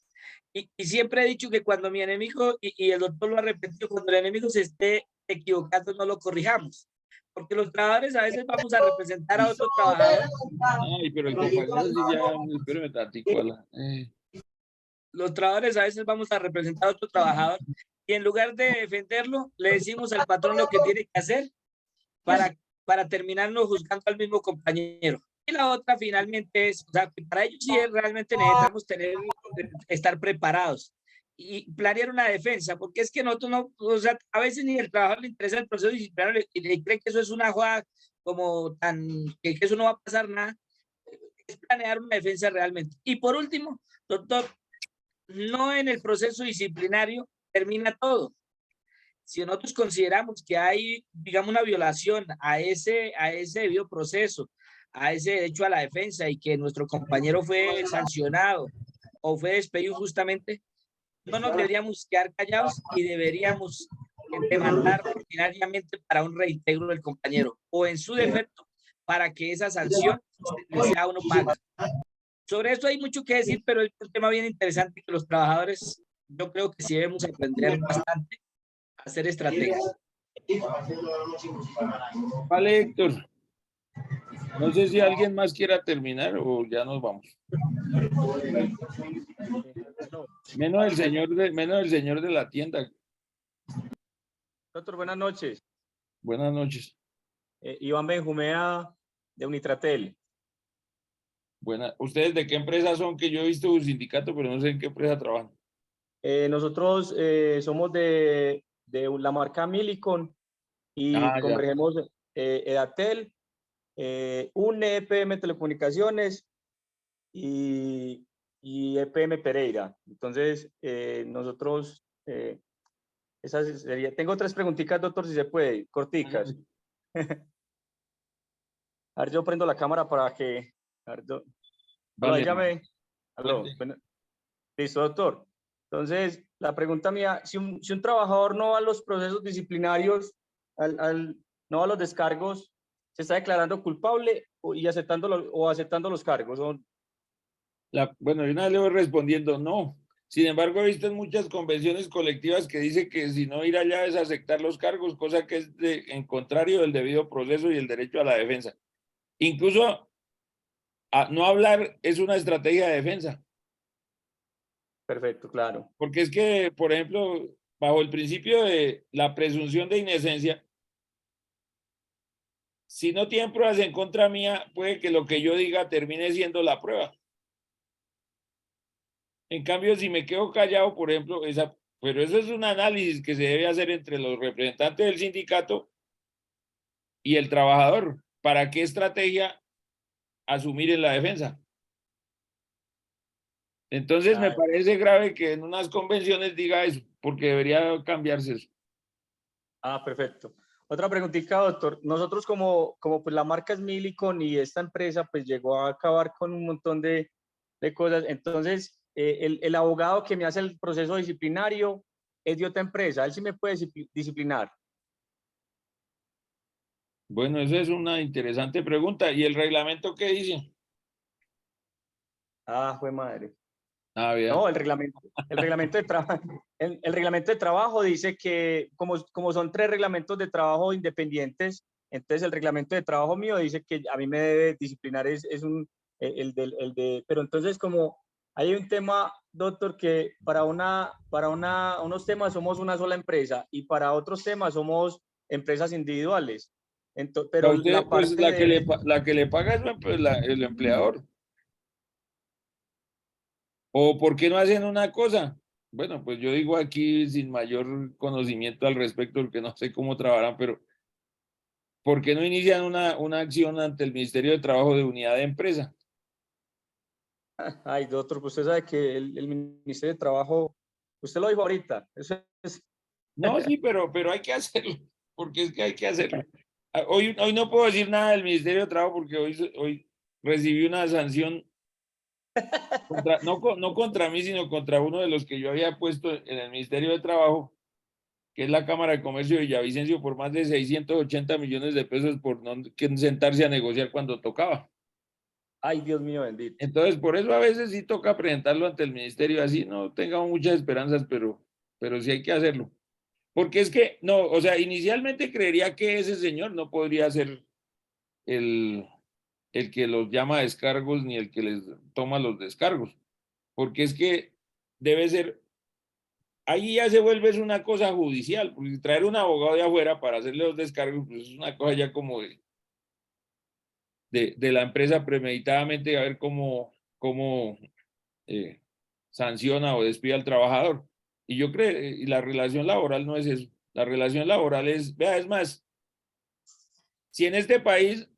Y siempre he dicho que cuando mi enemigo, y el doctor lo ha repetido, cuando el enemigo se esté equivocando, no lo corrijamos. Porque los trabajadores a veces vamos a representar a otro trabajador. Ay, pero el compañero sí ya, espérame tantico, Los trabajadores a veces vamos a representar a otro trabajador y en lugar de defenderlo, le decimos al patrón lo que tiene que hacer para terminarnos juzgando al mismo compañero. Y la otra finalmente es, o sea, que para ellos sí realmente necesitamos estar preparados y planear una defensa, porque es que nosotros no, o sea, a veces ni el trabajador le interesa el proceso disciplinario y le cree que eso es una jugada como tan, que eso no va a pasar nada. Es planear una defensa realmente. Y por último, doctor, no en el proceso disciplinario termina todo. Si nosotros consideramos que hay, digamos, una violación a ese debido proceso, a ese derecho a la defensa y que nuestro compañero fue sancionado o fue despedido injustamente, no nos deberíamos quedar callados y deberíamos demandar ordinariamente para un reintegro del compañero o en su defecto para que esa sanción sea uno paga. Sobre esto hay mucho que decir, pero es un tema bien interesante que los trabajadores, yo creo que sí debemos aprender bastante a hacer estrategias. Vale, Héctor. No sé si alguien más quiera terminar o ya nos vamos. Menos el señor de la tienda. Doctor, buenas noches. Buenas noches. Iván Benjumea, de Unitratel. ¿Ustedes de qué empresa son? Que yo he visto un sindicato, pero no sé en qué empresa trabajan. Nosotros somos de la marca Millicom y convergemos Edatel, UNE, EPM Telecomunicaciones y EPM Pereira. Entonces, nosotros, esas sería. Tengo 3 preguntitas, doctor, si se puede, corticas. A ver, yo prendo la cámara para que... Vale. Aló, bueno, listo, doctor. Entonces, la pregunta mía, si un trabajador no va a los procesos disciplinarios, no va a los descargos, ¿se está declarando culpable y aceptando los cargos? Bueno, yo una vez le voy respondiendo no. Sin embargo, he visto en muchas convenciones colectivas que dice que si no ir allá es aceptar los cargos, cosa que es en contrario del debido proceso y el derecho a la defensa. Incluso no hablar es una estrategia de defensa. Perfecto, claro. Porque es que, por ejemplo, bajo el principio de la presunción de inocencia, si no tienen pruebas en contra mía, puede que lo que yo diga termine siendo la prueba. En cambio, si me quedo callado, por ejemplo, pero eso es un análisis que se debe hacer entre los representantes del sindicato y el trabajador. ¿Para qué estrategia asumir en la defensa? Entonces, me parece grave que en unas convenciones diga eso, porque debería cambiarse eso. Perfecto. Otra preguntita, doctor. Nosotros como pues la marca es Millicom y esta empresa pues llegó a acabar con un montón de cosas. Entonces, el abogado que me hace el proceso disciplinario es de otra empresa. Él sí me puede disciplinar. Bueno, esa es una interesante pregunta. ¿Y el reglamento qué dice? Fue madre. Bien. No, el reglamento de trabajo. El reglamento de trabajo dice que como son 3 reglamentos de trabajo independientes, entonces el reglamento de trabajo mío dice que a mí me debe disciplinar pero entonces como hay un tema, doctor, que para unos temas somos una sola empresa y para otros temas somos empresas individuales. Entonces, pero usted, la pues, parte la que le paga es el empleador. ¿O por qué no hacen una cosa? Bueno, pues yo digo aquí sin mayor conocimiento al respecto, porque no sé cómo trabajarán, pero ¿por qué no inician una acción ante el Ministerio de Trabajo de unidad de empresa? Ay, doctor, pues usted sabe que el Ministerio de Trabajo, usted lo dijo ahorita, eso es... No, sí, pero hay que hacerlo, porque es que hay que hacerlo. Hoy no puedo decir nada del Ministerio de Trabajo porque hoy recibí una sanción, no contra mí, sino contra uno de los que yo había puesto en el Ministerio de Trabajo, que es la Cámara de Comercio de Villavicencio, por más de 680 millones de pesos por no sentarse a negociar cuando tocaba. Ay, Dios mío, bendito. Entonces, por eso a veces sí toca presentarlo ante el ministerio, así no tengamos muchas esperanzas, pero sí hay que hacerlo. Porque es que, no, o sea, inicialmente creería que ese señor no podría ser el que los llama descargos ni el que les toma los descargos. Porque es que debe ser, ahí ya se vuelve es una cosa judicial, porque traer un abogado de afuera para hacerle los descargos, pues es una cosa ya como de la empresa premeditadamente a ver cómo sanciona o despide al trabajador. Y yo creo, y la relación laboral no es eso. La relación laboral es, vea, es más, si en este país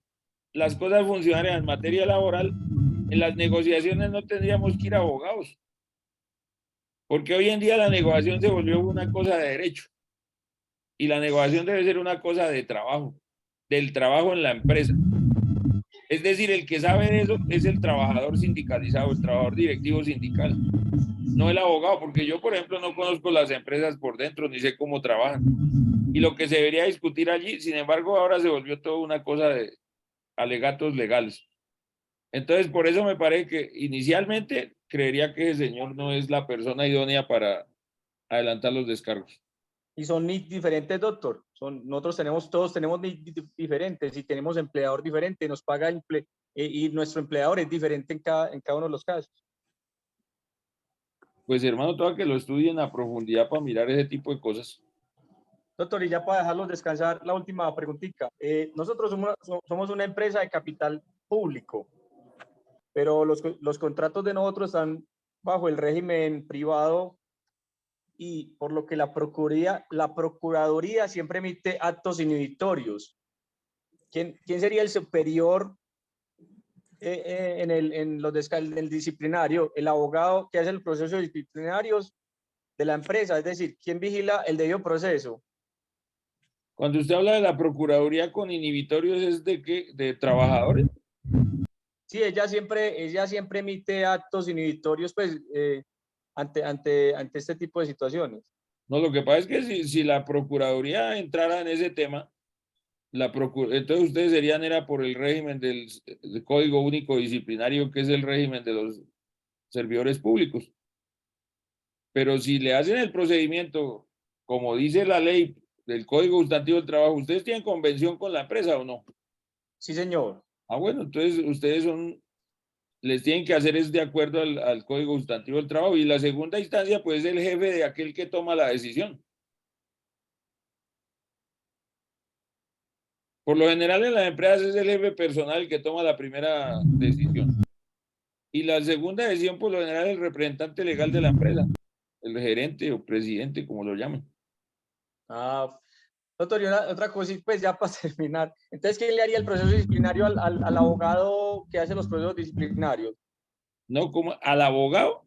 las cosas funcionaran en materia laboral, en las negociaciones no tendríamos que ir a abogados. Porque hoy en día la negociación se volvió una cosa de derecho. Y la negociación debe ser una cosa de trabajo, del trabajo en la empresa. Es decir, el que sabe de eso es el trabajador sindicalizado, el trabajador directivo sindical, no el abogado, porque yo, por ejemplo, no conozco las empresas por dentro, ni sé cómo trabajan. Y lo que se debería discutir allí, sin embargo, ahora se volvió todo una cosa de alegatos legales. Entonces, por eso me parece que inicialmente creería que el señor no es la persona idónea para adelantar los descargos. Y son NIC diferentes, doctor. Todos tenemos NIC diferentes y tenemos empleador diferente, nos paga y nuestro empleador es diferente en cada uno de los casos. Pues hermano, toca que lo estudien a profundidad para mirar ese tipo de cosas. Doctor, y ya para dejarlos descansar, la última preguntita. Nosotros somos una empresa de capital público, pero los contratos de nosotros están bajo el régimen privado y por lo que la Procuraduría siempre emite actos inhibitorios. ¿Quién sería el superior en el disciplinario? El abogado que hace el proceso disciplinario de la empresa, es decir, ¿quién vigila el debido proceso? Cuando usted habla de la Procuraduría con inhibitorios, ¿es de qué? ¿De trabajadores? Sí, ella siempre emite actos inhibitorios, pues, ante este tipo de situaciones. No, lo que pasa es que si la Procuraduría entrara en ese tema, entonces ustedes serían era por el régimen del Código Único Disciplinario, que es el régimen de los servidores públicos. Pero si le hacen el procedimiento, como dice la ley del Código Sustantivo del Trabajo, ¿ustedes tienen convención con la empresa o no? Sí, señor. Ah, bueno, entonces ustedes les tienen que hacer es de acuerdo al Código Sustantivo del Trabajo. Y la segunda instancia, pues, es el jefe de aquel que toma la decisión. Por lo general en las empresas es el jefe personal el que toma la primera decisión. Y la segunda decisión, por lo general, es el representante legal de la empresa, el gerente o presidente, como lo llamen. Ah, doctor, y otra cosa, pues ya para terminar. Entonces, ¿quién le haría el proceso disciplinario al abogado que hace los procesos disciplinarios? No, ¿como al abogado?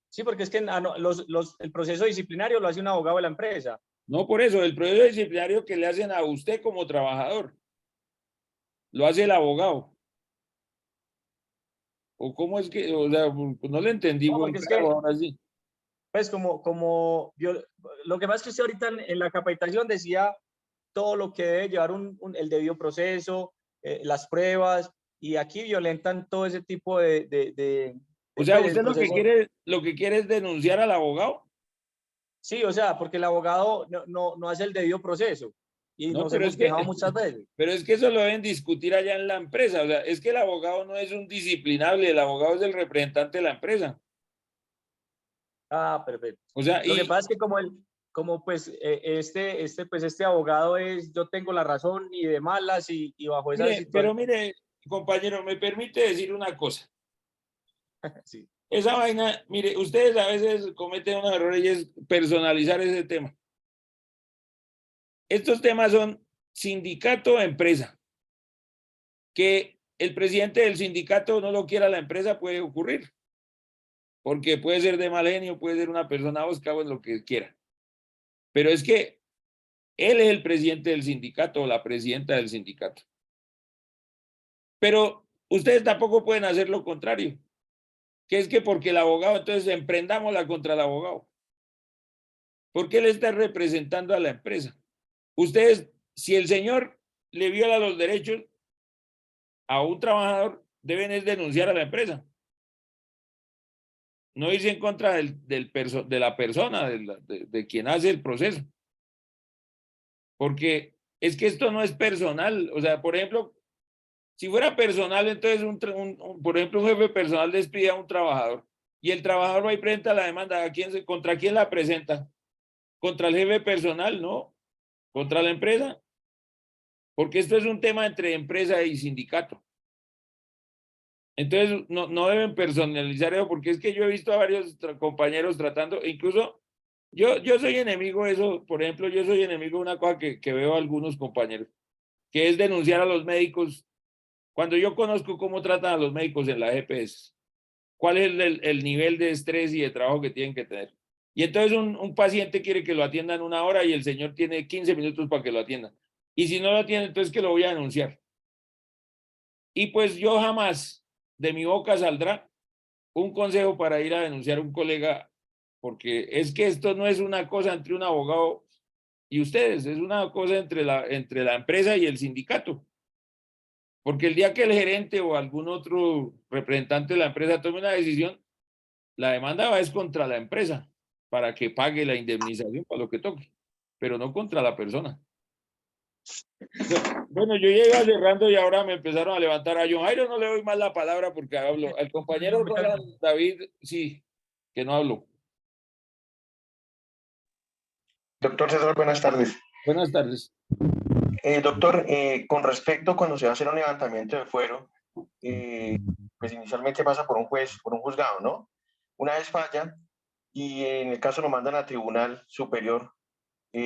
Sí, porque es que el proceso disciplinario lo hace un abogado de la empresa. No, por eso, el proceso disciplinario que le hacen a usted como trabajador, lo hace el abogado. ¿O cómo es que, o sea, no le entendí? No, porque es que, ahora sí. pues lo que pasa es que usted ahorita en la capacitación decía todo lo que debe llevar el debido proceso, las pruebas, y aquí violentan todo ese tipo de o sea, pues, ¿usted lo que quiere es denunciar al abogado? Sí, o sea, porque el abogado no hace el debido proceso y No, nos pero hemos es que, quejado muchas veces. pero es que eso lo deben discutir allá en la empresa. O sea, es que el abogado no es un disciplinable, el abogado es el representante de la empresa. Ah, perfecto. O sea, lo que pasa es que este abogado yo tengo la razón y de malas y bajo esa situación. Pero mire, compañero, me permite decir una cosa. Sí. Esa vaina, mire, ustedes a veces cometen unos errores y es personalizar ese tema. Estos temas son sindicato-empresa. Que el presidente del sindicato no lo quiera la empresa puede ocurrir. Porque puede ser de mal genio, puede ser una persona osca o lo que quiera. Pero es que él es el presidente del sindicato o la presidenta del sindicato. Pero ustedes tampoco pueden hacer lo contrario. Que es que porque el abogado, entonces emprendámosla contra el abogado. Porque él está representando a la empresa. Ustedes, si el señor le viola los derechos a un trabajador, deben es denunciar a la empresa. No irse en contra de la persona, de quien hace el proceso. Porque es que esto no es personal. O sea, por ejemplo, si fuera personal, entonces, por ejemplo, un jefe personal despide a un trabajador y el trabajador va y presenta la demanda. ¿Contra quién la presenta? ¿Contra el jefe personal? No. ¿Contra la empresa? Porque esto es un tema entre empresa y sindicato. Entonces, no deben personalizar eso, porque es que yo he visto a varios compañeros tratando, incluso yo soy enemigo de eso. Por ejemplo, yo soy enemigo de una cosa que veo a algunos compañeros, que es denunciar a los médicos. Cuando yo conozco cómo tratan a los médicos en la EPS, cuál es el nivel de estrés y de trabajo que tienen que tener. Y entonces un paciente quiere que lo atiendan 1 hora y el señor tiene 15 minutos para que lo atiendan. Y si no lo atiende, entonces que lo voy a denunciar. Y pues yo jamás de mi boca saldrá un consejo para ir a denunciar a un colega, porque es que esto no es una cosa entre un abogado y ustedes, es una cosa entre la empresa y el sindicato. Porque el día que el gerente o algún otro representante de la empresa tome una decisión, la demanda va es contra la empresa para que pague la indemnización para lo que toque, pero no contra la persona. Bueno, yo ya iba cerrando y ahora me empezaron a levantar. A John Jairo no le doy más la palabra porque hablo. Al compañero David, sí, que no hablo. Doctor César, buenas tardes. Buenas tardes. Doctor, con respecto cuando se va a hacer un levantamiento de fuero, pues inicialmente pasa por un juez, por un juzgado, ¿no? Una vez falla y en el caso lo mandan a tribunal superior,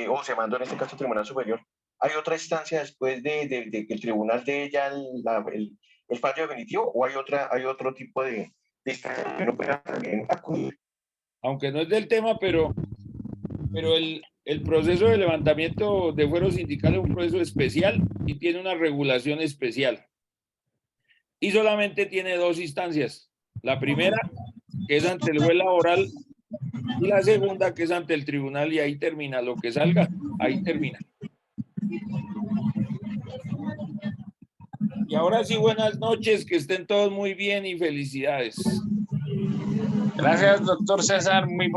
o se mandó en este caso a tribunal superior, ¿hay otra instancia después de que el tribunal dé ya el fallo definitivo o hay otro tipo de instancia que no pueda también acudir? Aunque no es del tema, pero el proceso de levantamiento de fuero sindical es un proceso especial y tiene una regulación especial. Y solamente tiene 2 instancias. La primera, que es ante el juez laboral, y la segunda, que es ante el tribunal, y ahí termina. Lo que salga, ahí termina. Y ahora sí, buenas noches, que estén todos muy bien y felicidades. Gracias, doctor César. Muy